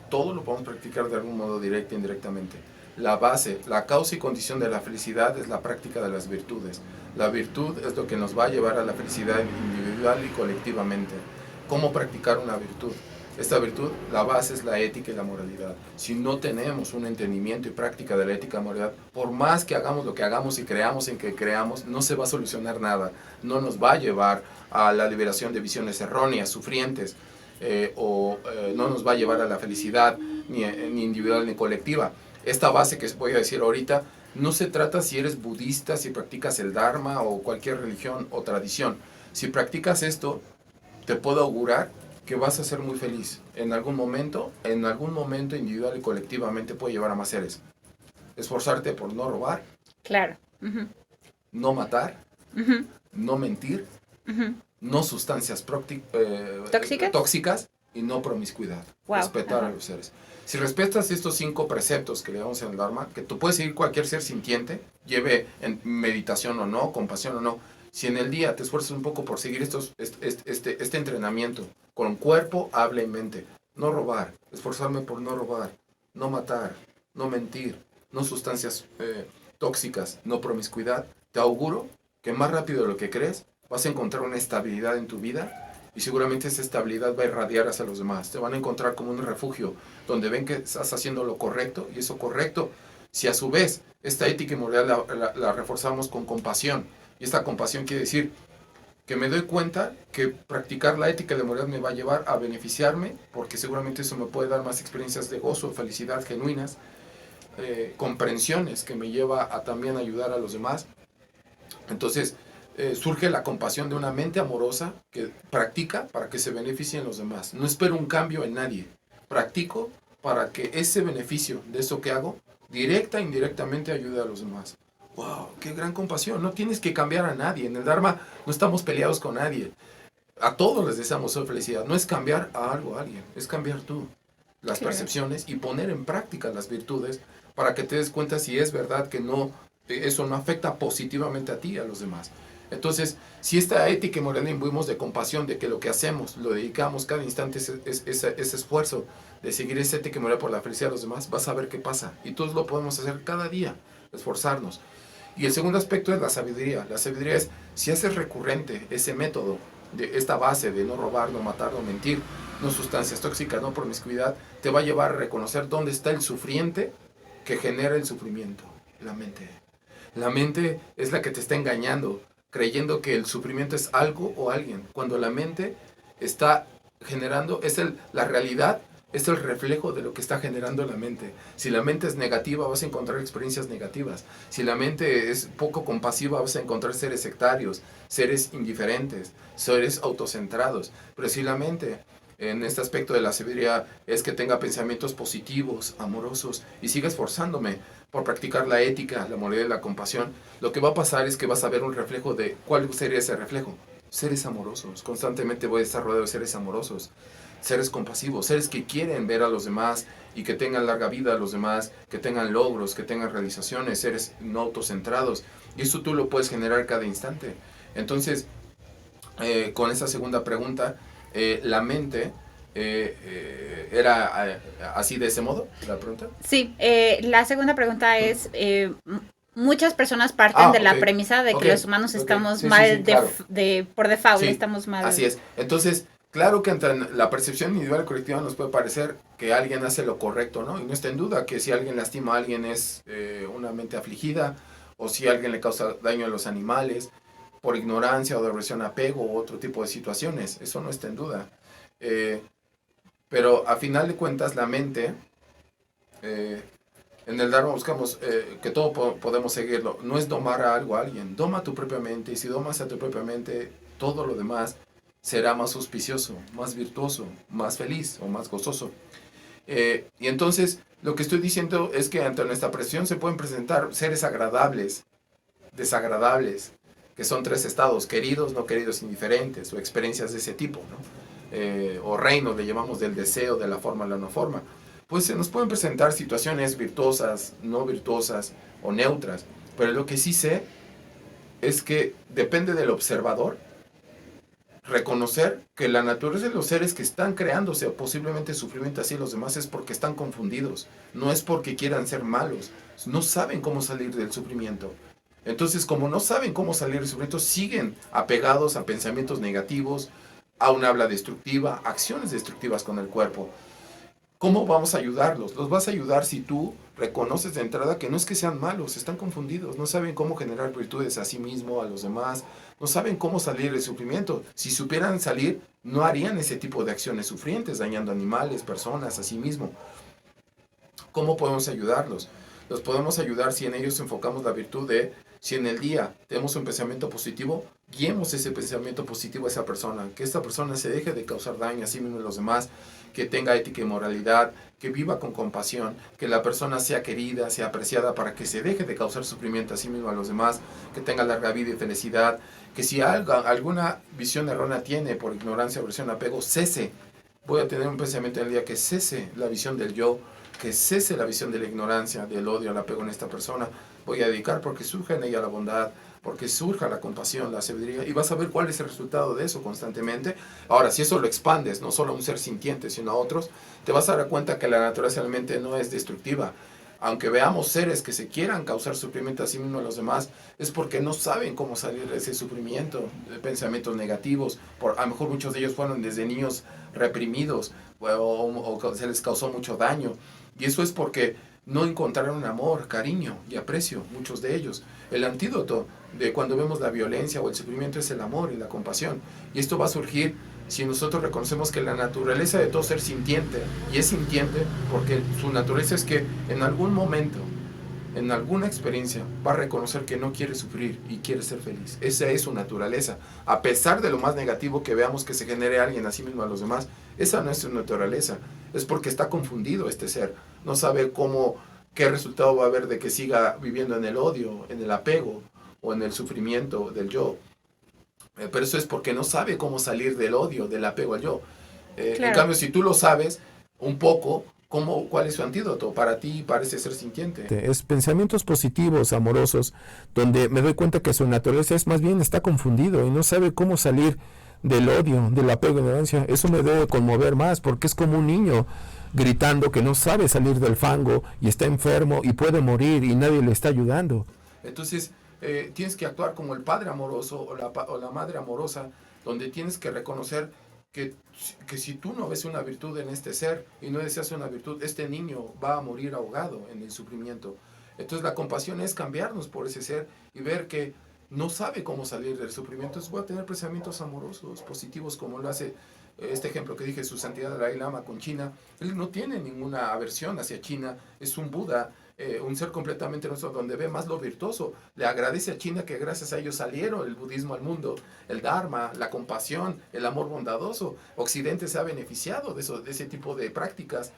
Speaker 2: todo lo podemos practicar de algún modo, directa e indirectamente. La base, la causa y condición de la felicidad es la práctica de las virtudes. La virtud es lo que nos va a llevar a la felicidad individual y colectivamente. ¿Cómo practicar una virtud? Esta virtud, la base es la ética y la moralidad. Si no tenemos un entendimiento y práctica de la ética y moralidad, por más que hagamos lo que hagamos y creamos en que creamos, no se va a solucionar nada. No nos va a llevar a la liberación de visiones erróneas, sufrientes, no nos va a llevar a la felicidad, ni individual ni colectiva. Esta base que voy a decir ahorita, no se trata si eres budista, si practicas el Dharma o cualquier religión o tradición. Si practicas esto, te puedo augurar que vas a ser muy feliz. En algún momento individual y colectivamente puede llevar a más seres. Esforzarte por no robar.
Speaker 3: Claro.
Speaker 2: No matar. No mentir. No sustancias tóxicas y no promiscuidad.
Speaker 3: Wow.
Speaker 2: Respetar a los seres. Si respetas estos 5 preceptos que le damos en el Dharma, que tú puedes seguir cualquier ser sintiente, lleve en meditación o no, compasión o no, si en el día te esfuerzas un poco por seguir este entrenamiento con cuerpo, habla y mente, no robar, esforzarme por no robar, no matar, no mentir, no sustancias tóxicas, no promiscuidad, te auguro que más rápido de lo que crees vas a encontrar una estabilidad en tu vida, y seguramente esa estabilidad va a irradiar hacia los demás. Te van a encontrar como un refugio donde ven que estás haciendo lo correcto, y eso correcto, si a su vez esta ética y moral la reforzamos con compasión. Y esta compasión quiere decir que me doy cuenta que practicar la ética y la moral me va a llevar a beneficiarme, porque seguramente eso me puede dar más experiencias de gozo, felicidad genuinas, comprensiones que me lleva a también ayudar a los demás. Entonces surge la compasión de una mente amorosa que practica para que se beneficien los demás. No espero un cambio en nadie, practico para que ese beneficio de eso que hago, directa e indirectamente, ayude a los demás. ¡Wow! ¡Qué gran compasión! No tienes que cambiar a nadie. En el Dharma no estamos peleados con nadie. A todos les deseamos su felicidad. No es cambiar a algo, a alguien. Es cambiar tú las percepciones y poner en práctica las virtudes para que te des cuenta si es verdad que eso no afecta positivamente a ti y a los demás. Entonces, si esta ética y moral la imbuimos de compasión, de que lo que hacemos, lo dedicamos cada instante, ese esfuerzo de seguir esa ética y moral por la felicidad de los demás, vas a ver qué pasa. Y todos lo podemos hacer cada día, esforzarnos. Y el segundo aspecto es la sabiduría. La sabiduría es, si haces recurrente ese método, de esta base de no robar, no matar, no mentir, no sustancias tóxicas, no promiscuidad, te va a llevar a reconocer dónde está el sufriente que genera el sufrimiento. La mente. La mente es la que te está engañando, creyendo que el sufrimiento es algo o alguien, cuando la mente está generando, la realidad es el reflejo de lo que está generando la mente. Si la mente es negativa, vas a encontrar experiencias negativas. Si la mente es poco compasiva, vas a encontrar seres sectarios, seres indiferentes, seres autocentrados. Pero si la mente, en este aspecto de la sabiduría, es que tenga pensamientos positivos, amorosos, y siga esforzándome por practicar la ética, la moralidad y la compasión, lo que va a pasar es que vas a ver un reflejo de, ¿cuál sería ese reflejo? Seres amorosos. Constantemente voy a estar rodeado de seres amorosos, seres compasivos, seres que quieren ver a los demás y que tengan larga vida a los demás, que tengan logros, que tengan realizaciones, seres no autocentrados. Y eso tú lo puedes generar cada instante. Entonces, con esa segunda pregunta, la mente ¿Era así de ese modo la pregunta?
Speaker 3: Sí, la segunda pregunta es, muchas personas parten de la
Speaker 2: ok,
Speaker 3: premisa de que
Speaker 2: ok,
Speaker 3: los humanos
Speaker 2: ok.
Speaker 3: estamos
Speaker 2: Sí,
Speaker 3: mal
Speaker 2: sí, sí, claro.
Speaker 3: por default,
Speaker 2: Sí,
Speaker 3: estamos mal.
Speaker 2: así es. Entonces, claro que ante la percepción individual y colectiva nos puede parecer que alguien hace lo correcto, ¿no? Y no está en duda que si alguien lastima a alguien es una mente afligida, o si alguien le causa daño a los animales por ignorancia o de aversión a apego u otro tipo de situaciones. Eso no está en duda. Eh, pero a final de cuentas, la mente, eh, en el Dharma buscamos que todo podemos seguirlo. No es domar a algo a alguien. Doma tu propia mente. Y si domas a tu propia mente, todo lo demás será más auspicioso, más virtuoso, más feliz o más gozoso. Y entonces, lo que estoy diciendo es que ante nuestra presión se pueden presentar seres agradables, desagradables, que son tres estados: queridos, no queridos, indiferentes, o experiencias de ese tipo, ¿no? O reinos, le llamamos, del deseo, de la forma, la no forma. Pues se nos pueden presentar situaciones virtuosas, no virtuosas o neutras, pero lo que sí sé es que depende del observador reconocer que la naturaleza de los seres que están creándose posiblemente sufrimiento así los demás es porque están confundidos, no es porque quieran ser malos, no saben cómo salir del sufrimiento. Entonces, como no saben cómo salir del sufrimiento, siguen apegados a pensamientos negativos, a una habla destructiva, acciones destructivas con el cuerpo. ¿Cómo vamos a ayudarlos? Los vas a ayudar si tú reconoces de entrada que no es que sean malos, están confundidos, no saben cómo generar virtudes a sí mismo, a los demás, no saben cómo salir del sufrimiento. Si supieran salir, no harían ese tipo de acciones sufrientes, dañando animales, personas, a sí mismo. ¿Cómo podemos ayudarlos? Los podemos ayudar si en ellos enfocamos la virtud de, si en el día tenemos un pensamiento positivo, guiemos ese pensamiento positivo a esa persona, que esta persona se deje de causar daño a sí mismo y a los demás, que tenga ética y moralidad, que viva con compasión, que la persona sea querida, sea apreciada, para que se deje de causar sufrimiento a sí mismo y a los demás, que tenga larga vida y felicidad, que si alguna visión errónea tiene por ignorancia, aversión, apego, cese. Voy a tener un pensamiento en el día que cese la visión del yo, que cese la visión de la ignorancia, del odio, el apego en esta persona. Voy a dedicar porque surja en ella la bondad, porque surja la compasión, la sabiduría, y vas a ver cuál es el resultado de eso constantemente. Ahora, si eso lo expandes, no solo a un ser sintiente, sino a otros, te vas a dar cuenta que la naturaleza realmente no es destructiva. Aunque veamos seres que se quieran causar sufrimiento a sí mismos y a los demás, es porque no saben cómo salir de ese sufrimiento, de pensamientos negativos. A lo mejor muchos de ellos fueron desde niños reprimidos, o se les causó mucho daño. Y eso es porque no encontraron amor, cariño y aprecio, muchos de ellos. El antídoto de cuando vemos la violencia o el sufrimiento es el amor y la compasión. Y esto va a surgir si nosotros reconocemos que la naturaleza de todo ser sintiente, y es sintiente porque su naturaleza es que en algún momento, en alguna experiencia, va a reconocer que no quiere sufrir y quiere ser feliz. Esa es su naturaleza. A pesar de lo más negativo que veamos que se genere alguien a sí mismo, a los demás, esa no es su naturaleza. Es porque está confundido este ser. No sabe qué resultado va a haber de que siga viviendo en el odio, en el apego o en el sufrimiento del yo. Pero eso es porque no sabe cómo salir del odio, del apego al yo.
Speaker 3: Claro.
Speaker 2: En cambio, si tú lo sabes un poco, ¿cuál es su antídoto? Para ti parece ser sintiente.
Speaker 4: Es pensamientos positivos, amorosos, donde me doy cuenta que su naturaleza es más bien está confundido y no sabe cómo salir del odio, del apego y la ignorancia. Eso me debe conmover más porque es como un niño gritando que no sabe salir del fango y está enfermo y puede morir y nadie le está ayudando.
Speaker 2: Entonces, tienes que actuar como el padre amoroso o la madre amorosa, donde tienes que reconocer que si tú no ves una virtud en este ser y no deseas una virtud, este niño va a morir ahogado en el sufrimiento. Entonces la compasión es cambiarnos por ese ser y ver que no sabe cómo salir del sufrimiento. Entonces voy a tener pensamientos amorosos, positivos, como lo hace este ejemplo que dije, su santidad Dalai Lama con China. Él no tiene ninguna aversión hacia China, es un Buda, un ser completamente nuestro, donde ve más lo virtuoso. Le agradece a China que gracias a ellos salieron el budismo al mundo, el Dharma, la compasión, el amor bondadoso. Occidente se ha beneficiado de ese tipo de prácticas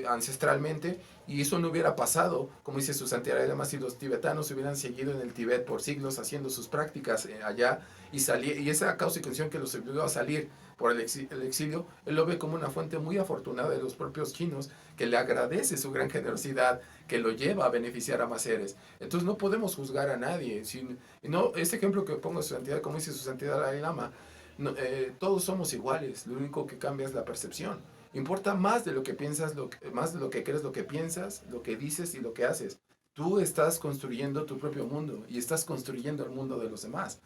Speaker 2: ancestralmente, y eso no hubiera pasado, como dice su santidad Dalai Lama, si los tibetanos hubieran seguido en el Tíbet por siglos haciendo sus prácticas allá, y esa causa y condición que los obligó a salir por el exilio, él lo ve como una fuente muy afortunada de los propios chinos, que le agradece su gran generosidad, que lo lleva a beneficiar a más seres. Entonces no podemos juzgar a nadie. Este ejemplo que pongo de su santidad, como dice su santidad Dalai Lama, Todos somos iguales, lo único que cambia es la percepción. Importa más de lo que piensas, más de lo que crees, lo que piensas, lo que dices y lo que haces. Tú estás construyendo tu propio mundo y estás construyendo el mundo de los demás.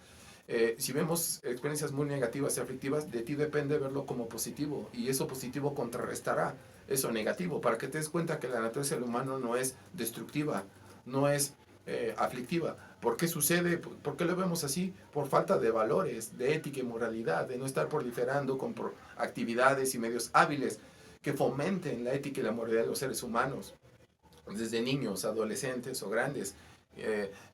Speaker 2: Si vemos experiencias muy negativas y aflictivas, de ti depende verlo como positivo, y eso positivo contrarrestará eso negativo, para que te des cuenta que la naturaleza del humano no es destructiva, no es aflictiva. ¿Por qué sucede? ¿Por qué lo vemos así? Por falta de valores, de ética y moralidad, de no estar proliferando con actividades y medios hábiles que fomenten la ética y la moralidad de los seres humanos, desde niños, adolescentes o grandes.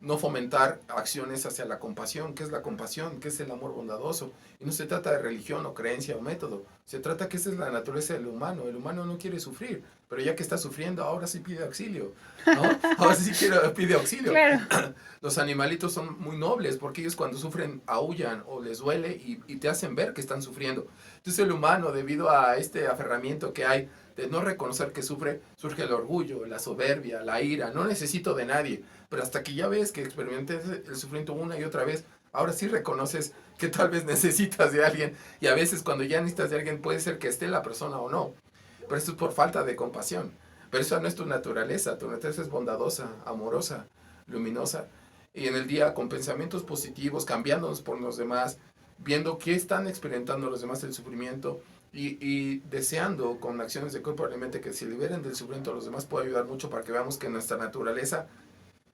Speaker 2: No fomentar acciones hacia la compasión. ¿Qué es la compasión? ¿Qué es el amor bondadoso? Y no se trata de religión o creencia o método, se trata que esa es la naturaleza del humano. El humano no quiere sufrir, pero ya que está sufriendo, ahora sí pide auxilio, ¿no? Ahora sí pide auxilio.
Speaker 3: Claro.
Speaker 2: Los animalitos son muy nobles, porque ellos cuando sufren aúllan o les duele y te hacen ver que están sufriendo. Entonces el humano, debido a este aferramiento que hay de no reconocer que sufre, surge el orgullo, la soberbia, la ira. No necesito de nadie, pero hasta que ya ves que experimentas el sufrimiento una y otra vez, ahora sí reconoces que tal vez necesitas de alguien, y a veces cuando ya necesitas de alguien puede ser que esté la persona o no, pero esto es por falta de compasión. Pero esa no es tu naturaleza es bondadosa, amorosa, luminosa, y en el día con pensamientos positivos, cambiándonos por los demás, viendo qué están experimentando los demás el sufrimiento, y deseando con acciones de cuerpo y mente que se liberen del sufrimiento de los demás, puede ayudar mucho para que veamos que nuestra naturaleza,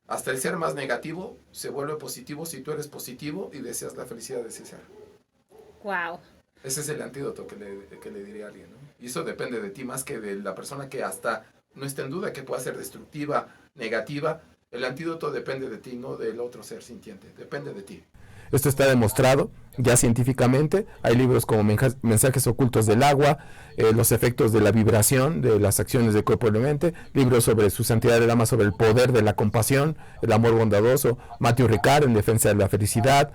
Speaker 2: hasta el ser más negativo, se vuelve positivo si tú eres positivo y deseas la felicidad de ese ser.
Speaker 3: Wow.
Speaker 2: Ese es el antídoto que le diría a alguien, ¿no? Y eso depende de ti más que de la persona que hasta no está en duda que pueda ser destructiva, negativa. El antídoto depende de ti, no del otro ser sintiente. Depende de ti.
Speaker 4: Esto está demostrado ya científicamente. Hay libros como Mensajes ocultos del agua, los efectos de la vibración, de las acciones de cuerpo y mente, libros sobre Su Santidad el Alma, sobre el poder de la compasión, el amor bondadoso, Matthew Ricard en defensa de la felicidad,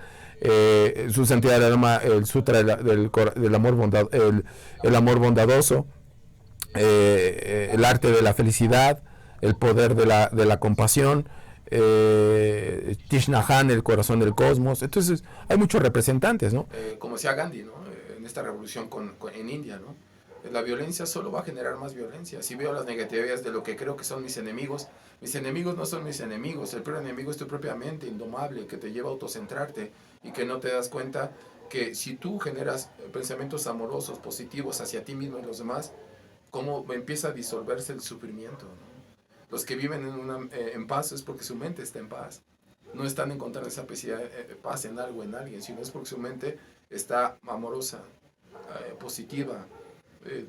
Speaker 4: Su Santidad el Alma, el Sutra del amor el amor bondadoso, el arte de la felicidad, el poder de la compasión, Thich Nhat Hanh, el corazón del cosmos. Entonces hay muchos representantes, ¿no?
Speaker 2: Como decía Gandhi, ¿no? En esta revolución en India, ¿no? La violencia solo va a generar más violencia. Si veo las negatividades de lo que creo que son mis enemigos no son mis enemigos. El peor enemigo es tu propia mente indomable, que te lleva a autocentrarte y que no te das cuenta que si tú generas pensamientos amorosos, positivos hacia ti mismo y los demás, cómo empieza a disolverse el sufrimiento, ¿no? Los que viven en paz es porque su mente está en paz. No están encontrando esa paz en algo, en alguien, sino es porque su mente está amorosa, positiva,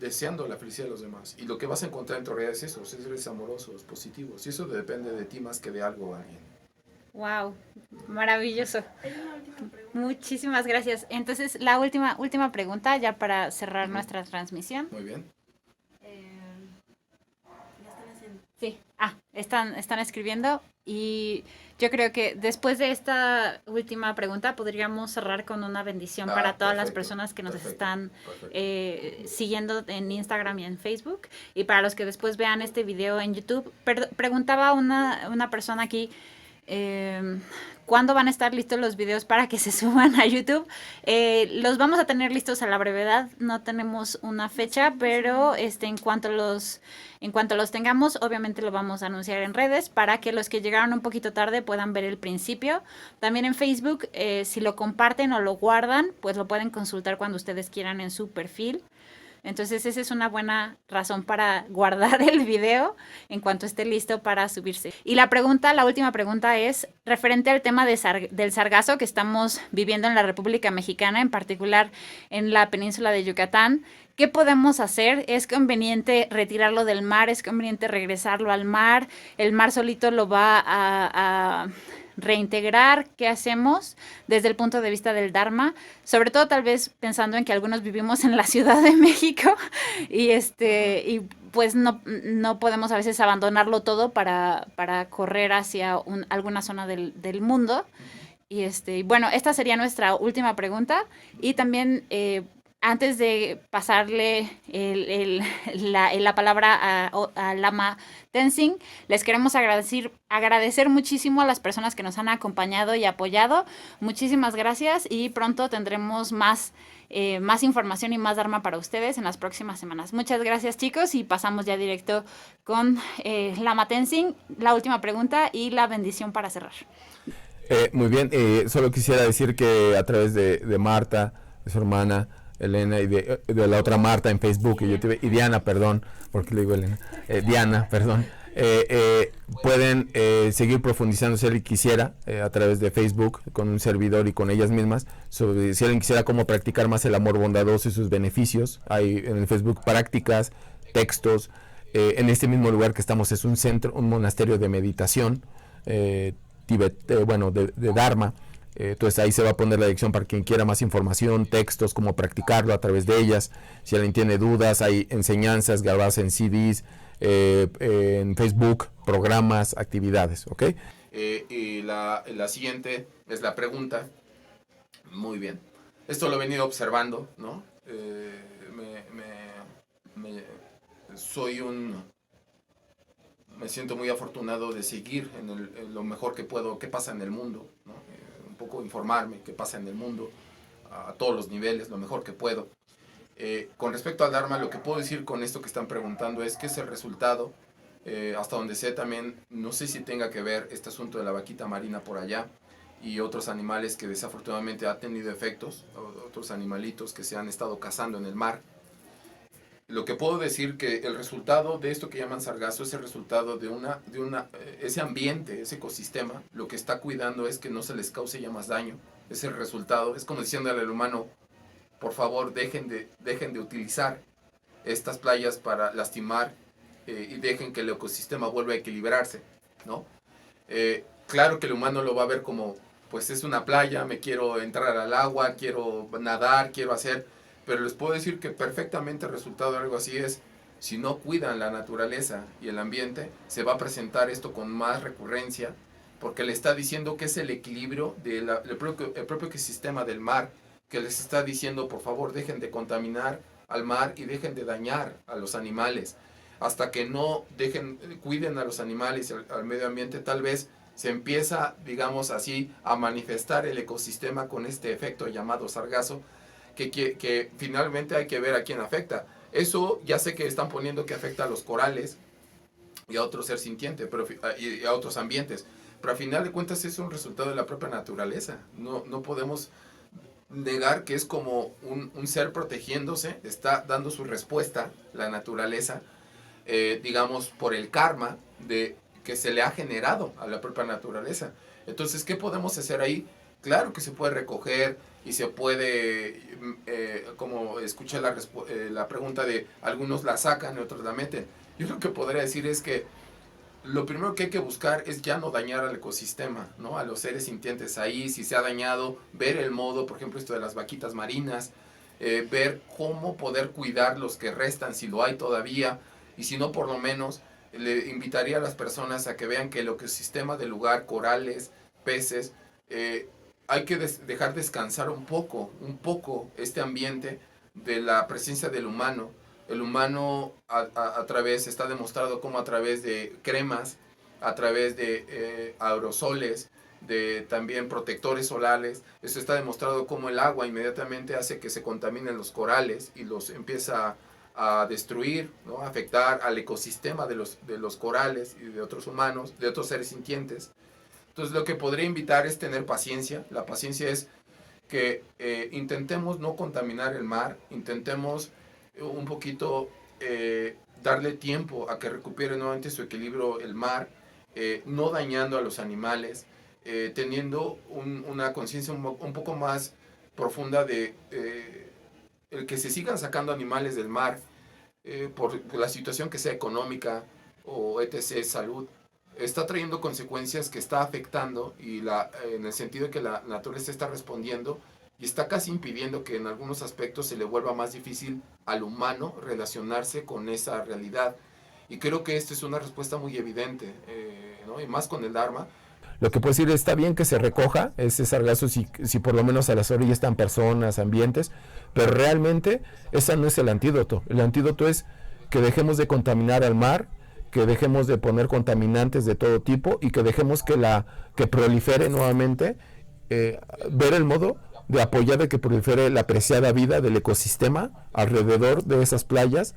Speaker 2: deseando la felicidad de los demás. Y lo que vas a encontrar en tu realidad es eso, seres amorosos, positivos. Y eso depende de ti más que de algo o alguien.
Speaker 3: Wow, maravilloso. Muchísimas gracias. Entonces, la última pregunta ya para cerrar nuestra transmisión.
Speaker 2: Muy bien.
Speaker 3: Sí, están escribiendo, y yo creo que después de esta última pregunta podríamos cerrar con una bendición para todas las personas que nos están siguiendo en Instagram y en Facebook, y para los que después vean este video en YouTube. Preguntaba una persona aquí, ¿cuándo van a estar listos los videos para que se suban a YouTube? Los vamos a tener listos a la brevedad, no tenemos una fecha, pero en cuanto los tengamos, obviamente lo vamos a anunciar en redes para que los que llegaron un poquito tarde puedan ver el principio. También en Facebook, si lo comparten o lo guardan, pues lo pueden consultar cuando ustedes quieran en su perfil. Entonces esa es una buena razón para guardar el video en cuanto esté listo para subirse. Y la última pregunta es referente al tema del sargazo que estamos viviendo en la República Mexicana, en particular en la península de Yucatán. ¿Qué podemos hacer? ¿Es conveniente retirarlo del mar? ¿Es conveniente regresarlo al mar? ¿El mar solito lo va a reintegrar? ¿Qué hacemos desde el punto de vista del Dharma? Sobre todo tal vez pensando en que algunos vivimos en la Ciudad de México y pues no podemos a veces abandonarlo todo para correr hacia alguna zona del mundo. Y bueno, esta sería nuestra última pregunta, y también antes de pasarle la palabra a Lama Tenzin, les queremos agradecer muchísimo a las personas que nos han acompañado y apoyado. Muchísimas gracias y pronto tendremos más información y más Dharma para ustedes en las próximas semanas. Muchas gracias, chicos, y pasamos ya directo con Lama Tenzin, la última pregunta y la bendición para cerrar.
Speaker 4: Muy bien, solo quisiera decir que a través de Marta, de su hermana Elena, y de la otra Marta en Facebook y YouTube, y Diana, perdón, porque le digo Elena, Diana, perdón, pueden seguir profundizando si alguien quisiera a través de Facebook con un servidor y con ellas mismas, sobre si alguien quisiera cómo practicar más el amor bondadoso y sus beneficios. Hay en el Facebook prácticas, textos. En este mismo lugar que estamos es un centro, un monasterio de meditación de Dharma. Entonces ahí se va a poner la dirección para quien quiera más información, textos, cómo practicarlo a través de ellas. Si alguien tiene dudas, hay enseñanzas grabadas en CDs, en Facebook, programas, actividades, ¿ok?
Speaker 2: Y la siguiente es la pregunta. Muy bien. Esto lo he venido observando, ¿no? Me siento muy afortunado de seguir en lo mejor que puedo, qué pasa en el mundo, ¿no? Un poco informarme qué pasa en el mundo a todos los niveles, lo mejor que puedo. Con respecto al Dharma, lo que puedo decir con esto que están preguntando es que es el resultado, hasta donde sé también, no sé si tenga que ver este asunto de la vaquita marina por allá y otros animales que desafortunadamente ha tenido efectos, otros animalitos que se han estado cazando en el mar. Lo que puedo decir que el resultado de esto que llaman sargazo es el resultado de ese ambiente, ese ecosistema, lo que está cuidando es que no se les cause ya más daño. Es el resultado, es como diciéndole al humano, por favor dejen de utilizar estas playas para lastimar y dejen que el ecosistema vuelva a equilibrarse, ¿no? Claro que el humano lo va a ver como, pues es una playa, me quiero entrar al agua, quiero nadar, quiero hacer... Pero les puedo decir que perfectamente el resultado de algo así es, si no cuidan la naturaleza y el ambiente, se va a presentar esto con más recurrencia, porque le está diciendo que es el equilibrio del propio ecosistema del mar, que les está diciendo, por favor, dejen de contaminar al mar y dejen de dañar a los animales. Hasta que no cuiden a los animales y al medio ambiente, tal vez se empieza, digamos así, a manifestar el ecosistema con este efecto llamado sargazo, que finalmente hay que ver a quién afecta. Eso ya sé que están poniendo que afecta a los corales y a otros seres sintientes, y a otros ambientes, pero al final de cuentas es un resultado de la propia naturaleza. No podemos negar que es como un ser protegiéndose, está dando su respuesta, la naturaleza, digamos, por el karma que se le ha generado a la propia naturaleza. Entonces, ¿qué podemos hacer ahí? Claro que se puede recoger y se puede, como escuché la pregunta de algunos la sacan y otros la meten. Yo lo que podría decir es que lo primero que hay que buscar es ya no dañar al ecosistema, ¿no? A los seres sintientes ahí, si se ha dañado, ver el modo, por ejemplo, esto de las vaquitas marinas, ver cómo poder cuidar los que restan, si lo hay todavía, y si no, por lo menos, le invitaría a las personas a que vean que el ecosistema del lugar, corales, peces, hay que dejar descansar un poco este ambiente de la presencia del humano. El humano está demostrado como a través de cremas, a través de aerosoles, de también protectores solares, eso está demostrado como el agua inmediatamente hace que se contaminen los corales y los empieza a destruir, ¿no? A afectar al ecosistema de los corales y de otros humanos, de otros seres sintientes. Entonces lo que podría invitar es tener paciencia. La paciencia es que intentemos no contaminar el mar, intentemos un poquito darle tiempo a que recupere nuevamente su equilibrio el mar, no dañando a los animales, teniendo una conciencia un poco más profunda de el que se sigan sacando animales del mar por la situación que sea económica o etc. salud. Está trayendo consecuencias que está afectando y en el sentido de que la naturaleza está respondiendo y está casi impidiendo que en algunos aspectos se le vuelva más difícil al humano relacionarse con esa realidad. Y creo que esta es una respuesta muy evidente, ¿no? Y más con el Dharma.
Speaker 4: Lo que puedo decir, está bien que se recoja ese sargazo si por lo menos a las orillas están personas, ambientes, pero realmente ese no es el antídoto. El antídoto es que dejemos de contaminar al mar, que dejemos de poner contaminantes de todo tipo y que dejemos que prolifere nuevamente, ver el modo de apoyar de que prolifere la preciada vida del ecosistema alrededor de esas playas,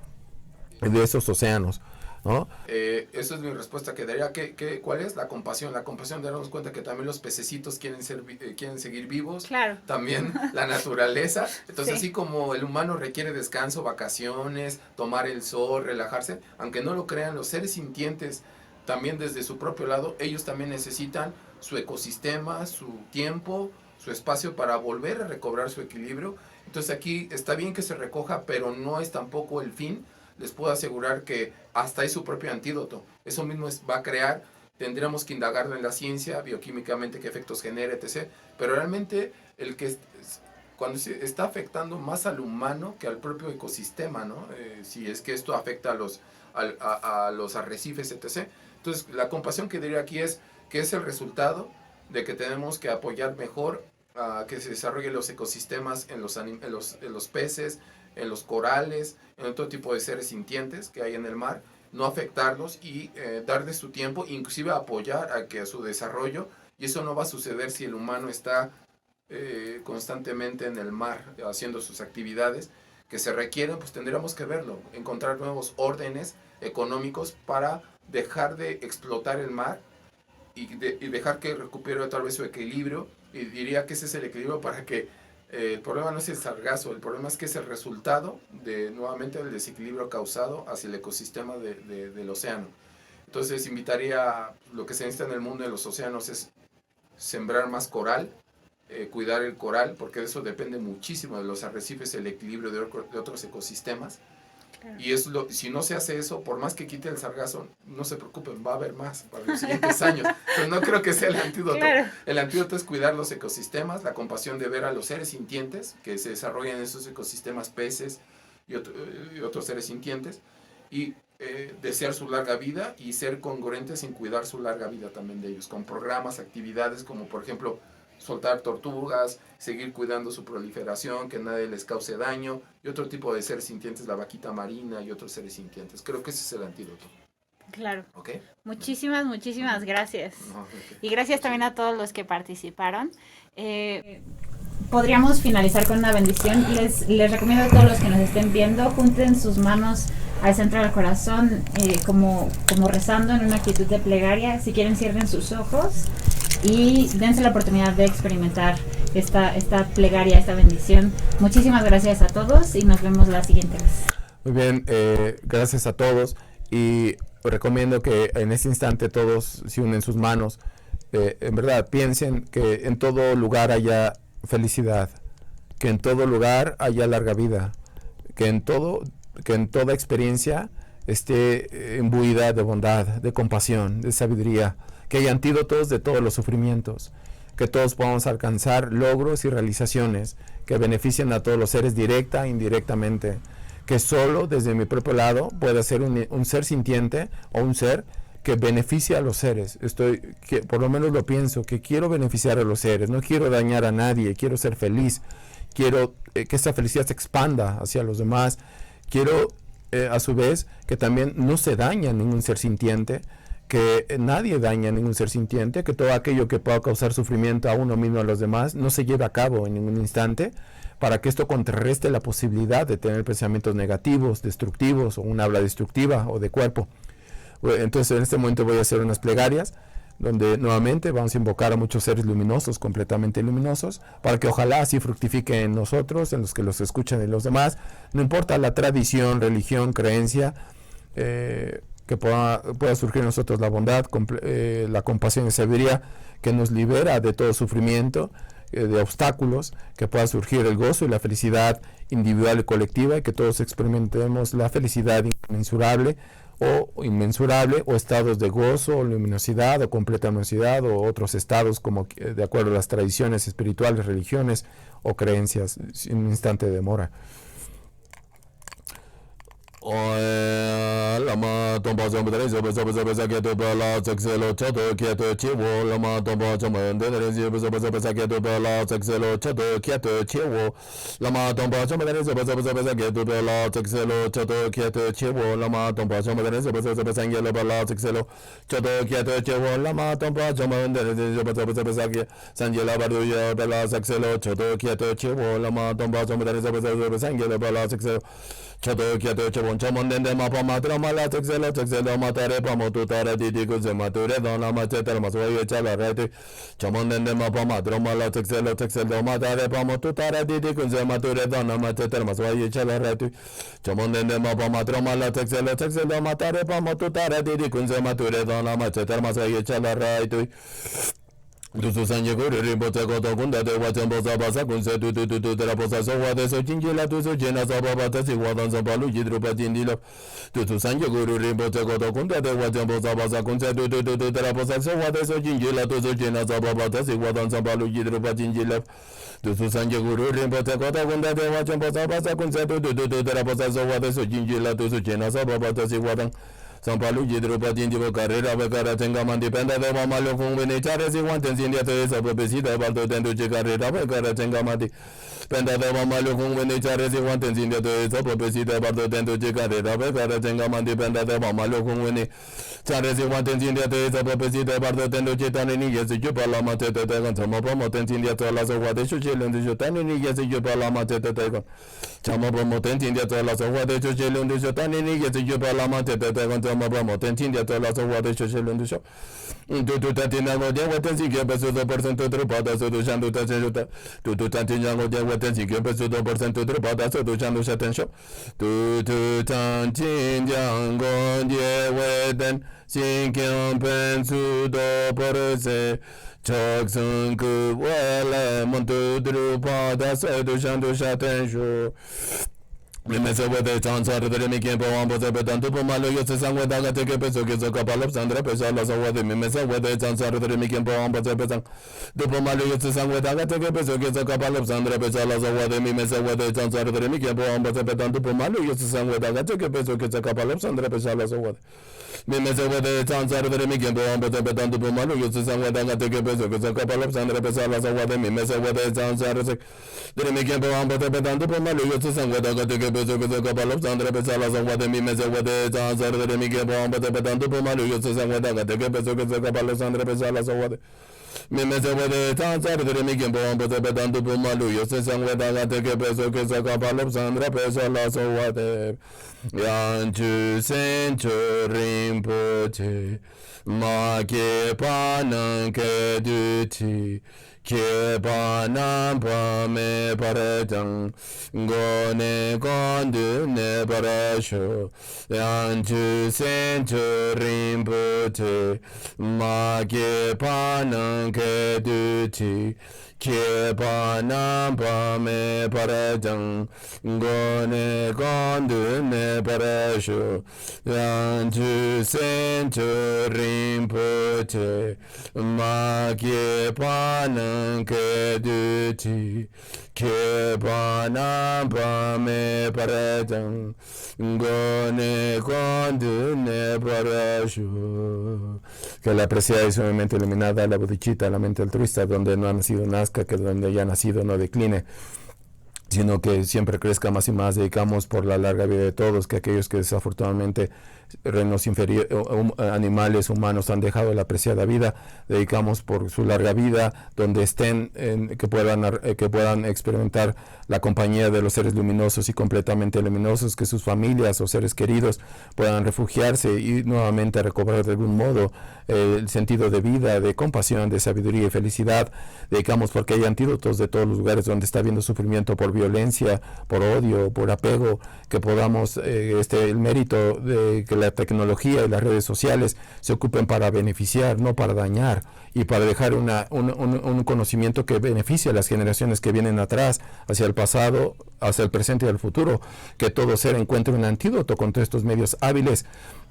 Speaker 4: de esos océanos, ¿no?
Speaker 2: Esa es mi respuesta que daría. ¿Cuál es? La compasión. La compasión de darnos cuenta que también los pececitos quieren seguir vivos.
Speaker 3: Claro.
Speaker 2: También la naturaleza. Entonces,
Speaker 3: Sí.
Speaker 2: así como el humano requiere descanso, vacaciones, tomar el sol, relajarse, aunque no lo crean, los seres sintientes también desde su propio lado, ellos también necesitan su ecosistema, su tiempo, su espacio para volver a recobrar su equilibrio. Entonces aquí está bien que se recoja, pero no es tampoco el fin. Les puedo asegurar que hasta es su propio antídoto. Eso mismo va a crear, tendríamos que indagarlo en la ciencia, bioquímicamente, qué efectos genera, etc. Pero realmente cuando se está afectando más al humano que al propio ecosistema, ¿no? Si es que esto afecta a los arrecifes, etc. Entonces, la compasión que diría aquí es que es el resultado de que tenemos que apoyar mejor a que se desarrollen los ecosistemas en los peces, en los corales, en otro tipo de seres sintientes que hay en el mar, no afectarlos y darles su tiempo, inclusive apoyar a su desarrollo, y eso no va a suceder si el humano está constantemente en el mar haciendo sus actividades que se requieren. Pues tendríamos que verlo, encontrar nuevos órdenes económicos para dejar de explotar el mar y dejar que recupere otra vez su equilibrio, y diría que ese es el equilibrio para que el problema no es el sargazo, el problema es que es el resultado nuevamente del desequilibrio causado hacia el ecosistema del océano. Entonces invitaría, lo que se necesita en el mundo de los océanos es sembrar más coral, cuidar el coral, porque de eso depende muchísimo de los arrecifes, el equilibrio de otros ecosistemas. Claro. Y si no se hace eso, por más que quite el sargazo, no se preocupen, va a haber más para los siguientes años. Pero no creo que sea el antídoto. Claro. El antídoto es cuidar los ecosistemas, la compasión de ver a los seres sintientes que se desarrollan en esos ecosistemas, peces y otros seres sintientes, y desear su larga vida y ser congruentes en cuidar su larga vida también de ellos, con programas, actividades como por ejemplo soltar tortugas, seguir cuidando su proliferación, que nadie les cause daño, y otro tipo de seres sintientes, la vaquita marina y otros seres sintientes. Creo que ese es el antídoto.
Speaker 3: Claro.
Speaker 2: ¿Okay?
Speaker 3: Muchísimas gracias. Okay. Y gracias también a todos los que participaron.
Speaker 1: Podríamos finalizar con una bendición. Les recomiendo a todos los que nos estén viendo, junten sus manos al centro del corazón, como rezando en una actitud de plegaria. Si quieren, cierren sus ojos y dense la oportunidad de experimentar esta plegaria, esta bendición. Muchísimas gracias a todos y nos vemos la siguiente vez.
Speaker 4: Muy bien, gracias a todos, y recomiendo que en este instante todos se unen sus manos. En verdad, piensen que en todo lugar haya felicidad, que en todo lugar haya larga vida, que en toda experiencia esté imbuida de bondad, de compasión, de sabiduría, que haya antídotos de todos los sufrimientos, que todos podamos alcanzar logros y realizaciones que beneficien a todos los seres directa e indirectamente, que solo desde mi propio lado pueda ser un ser sintiente o un ser que beneficie a los seres. Por lo menos lo pienso, que quiero beneficiar a los seres, no quiero dañar a nadie, quiero ser feliz, quiero que esta felicidad se expanda hacia los demás, quiero a su vez que también no se daña ningún ser sintiente, que nadie daña a ningún ser sintiente, que todo aquello que pueda causar sufrimiento a uno mismo, a los demás, no se lleve a cabo en ningún instante, para que esto contrarreste la posibilidad de tener pensamientos negativos, destructivos, o un habla destructiva o de cuerpo. Entonces en este momento voy a hacer unas plegarias, donde nuevamente vamos a invocar a muchos seres luminosos, completamente luminosos, para que ojalá así fructifique en nosotros, en los que los escuchan y los demás, no importa la tradición, religión, creencia, que pueda surgir en nosotros la bondad, la compasión y sabiduría, que nos libera de todo sufrimiento, de obstáculos, que pueda surgir el gozo y la felicidad individual y colectiva, y que todos experimentemos la felicidad inmensurable o inmensurable, o estados de gozo, o luminosidad, o completa luminosidad, o otros estados como de acuerdo a las tradiciones espirituales, religiones o creencias, sin un instante de demora.
Speaker 5: Lama tomba jamba dare jaba jaba jaba saketo bala sakselo chato kieto chiwo lama tomba jamba dare jaba jaba jaba saketo bala sakselo chato kieto chiwo lama tomba jamba dare jaba jaba jaba saketo bala sakselo chato kieto chiwo lama tomba jamba dare jaba jaba jaba sangelo bala sakselo chato kieto chiwo lama tomba jamba dare jaba jaba jaba saketo sangelo baruya bala sakselo chato kieto chiwo lama tomba jamba dare jaba jaba sangelo bala sakselo chato kieto chiwo chamondende mapa matra mala texelo matare pamotu tara didi kuze mature don la machetel maswaye chala rete chamondende mapa matra mala texelo matare pamotu tara didi kuze mature don la machetel maswaye chala rete chamondende mapa matra mala texelo matare pamotu tara didi kuze mature don la machetel maswaye chala rete Dusu sanje kore rimbo te koto kunda te wachen bosa basa kunse tu te la posa so wade so chingi la tu so jena sa baba te si wadan sa palu jidru pa jindi la Dusu sanje kore rimbo te koto kunda te wachen bosa basa kunse tu te la posa so wade so chingi la tu so jena sa baba te si wadan sa palu jidru pa jindi la Dusu sanje kore rimbo te koto kunda te wachen bosa basa kunse tu te la posa so wade so chingi la tu so jena sa baba te si wadan Sampalu jidru patindi bo carrera bekara tenga mandi penda de mama lo con venechare si guanten sin dia te esa propesita baldo tendo che carrera bekara tenga mandi penda de mama lo con venechare si guanten sin dia te esa propesita baldo tendo che carrera bekara tenga mandi penda de mama lo con venechare si guanten sin dia te esa propesita baldo tendo che tani ni yesi che pala mate te con sama promo ten sin dia tola so guade chu che lende jo tani ni yesi che pala mate te con chama promo ten sin dia tola so guade chu che lende jo tani ni yesi che pala mate te con ma bramo tentin dia tola so wade che lende show tu tatina go de waten si che peso 2% tropada so do jando ta jejuta tu tatina go de waten si che peso 2% tropada so do jando shaten show tu tatina go de waten si che penso do porse Choksun ku wala montu tropada so do jando shaten show Mimese wede chansar de mi kempo ambo se betanto po malo yo se sangwe daga te ke peso ke so kapalo sandra pesa la so wede mimese wede chansar de mi kempo ambo se betan do po malo yo se sangwe daga te ke peso ke so kapalo sandra pesa la so wede mimese wede chansar de mi kempo ambo se betanto po malo yo se sangwe daga te ke peso ke so kapalo sandra pesa la so wede mimese wede chansar de mi kempo ambo se betanto po malo yo se sangwe daga te ke peso ke so kapalo sandra pesa la so wede mimese wede chansar de mi kempo ambo se betanto po malo yo se sangwe daga te ke peso que se capalo sandra pesa la so wede mi mese wede chansar de mi kempo ambo se betanto po malo yo se sangwe daga te ke peso que se capalo sandra pesa la so wede mi mese wede chansar de mi kempo ambo se betanto po malo yo se sangwe daga te ke peso que se capalo sandra pesa la so wede Yanchu senchu rinpoche ma ke panan ke duti ke panan pa me paratang gone kondu ne parasho Yanchu senchu rinpoche ma ke panan ke duti ke panan pa me paratang gone kondu ne parasho Yanchu senchu rinpoche ma ke panan ke duti ke panan pa me paratang gone kondu ne parasho. Que la apreciáis suavemente iluminada, la bodichita, la mente altruista, donde no ha nacido nazca, que donde ya ha nacido no decline, sino que siempre crezca más y más. Dedicamos por la larga vida de todos, que aquellos que desafortunadamente reinos inferiores, animales, humanos han dejado la preciada vida, dedicamos por su larga vida, donde estén, que puedan experimentar la compañía de los seres luminosos y completamente luminosos, que sus familias o seres queridos puedan refugiarse y nuevamente recobrar de algún modo el sentido de vida, de compasión, de sabiduría y felicidad. Dedicamos porque hay antídotos de todos los lugares donde está habiendo sufrimiento por violencia, por odio, por apego, que podamos, el mérito de que la tecnología y las redes sociales se ocupen para beneficiar, no para dañar, y para dejar un conocimiento que beneficie a las generaciones que vienen atrás, hacia el pasado, hacia el presente y el futuro, que todo ser encuentre un antídoto contra estos medios hábiles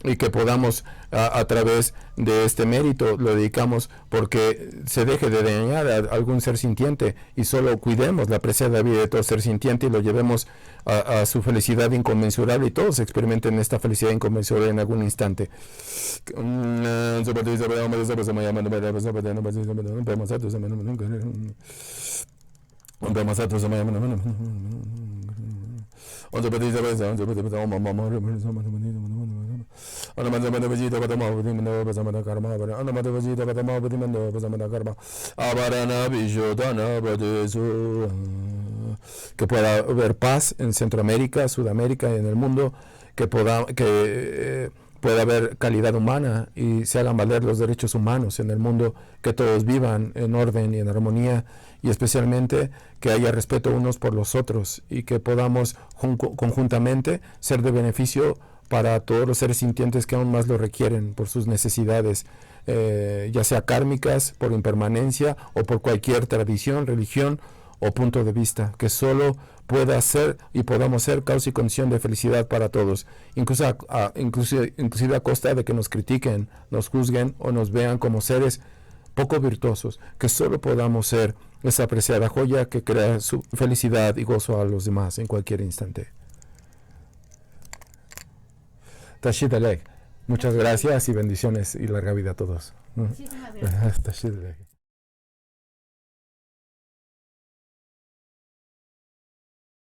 Speaker 5: y que podamos a través de este mérito lo dedicamos porque se deje de dañar a algún ser sintiente y solo cuidemos la preciada vida de todo ser
Speaker 4: ser sintiente y lo llevemos a su felicidad inconmensurable y todos experimenten esta felicidad inconmensurable en algún instante. Que pueda haber paz en Centroamérica, Sudamérica y en el mundo, que pueda haber calidad humana y se hagan valer los derechos humanos en el mundo, que todos vivan en orden y en armonía, y especialmente que haya respeto unos por los otros y que podamos conjuntamente ser de beneficio para todos los seres sintientes que aún más lo requieren por sus necesidades, ya sea kármicas, por impermanencia o por cualquier tradición, religión o punto de vista, que solo pueda ser y podamos ser causa y condición de felicidad para todos, inclusive a costa de que nos critiquen, nos juzguen o nos vean como seres poco virtuosos, que solo podamos ser esa apreciada joya que crea su felicidad y gozo a los demás en cualquier instante. Tashidalek, muchas gracias y bendiciones y larga vida a todos.
Speaker 1: Muchísimas gracias.
Speaker 4: Tashidalek.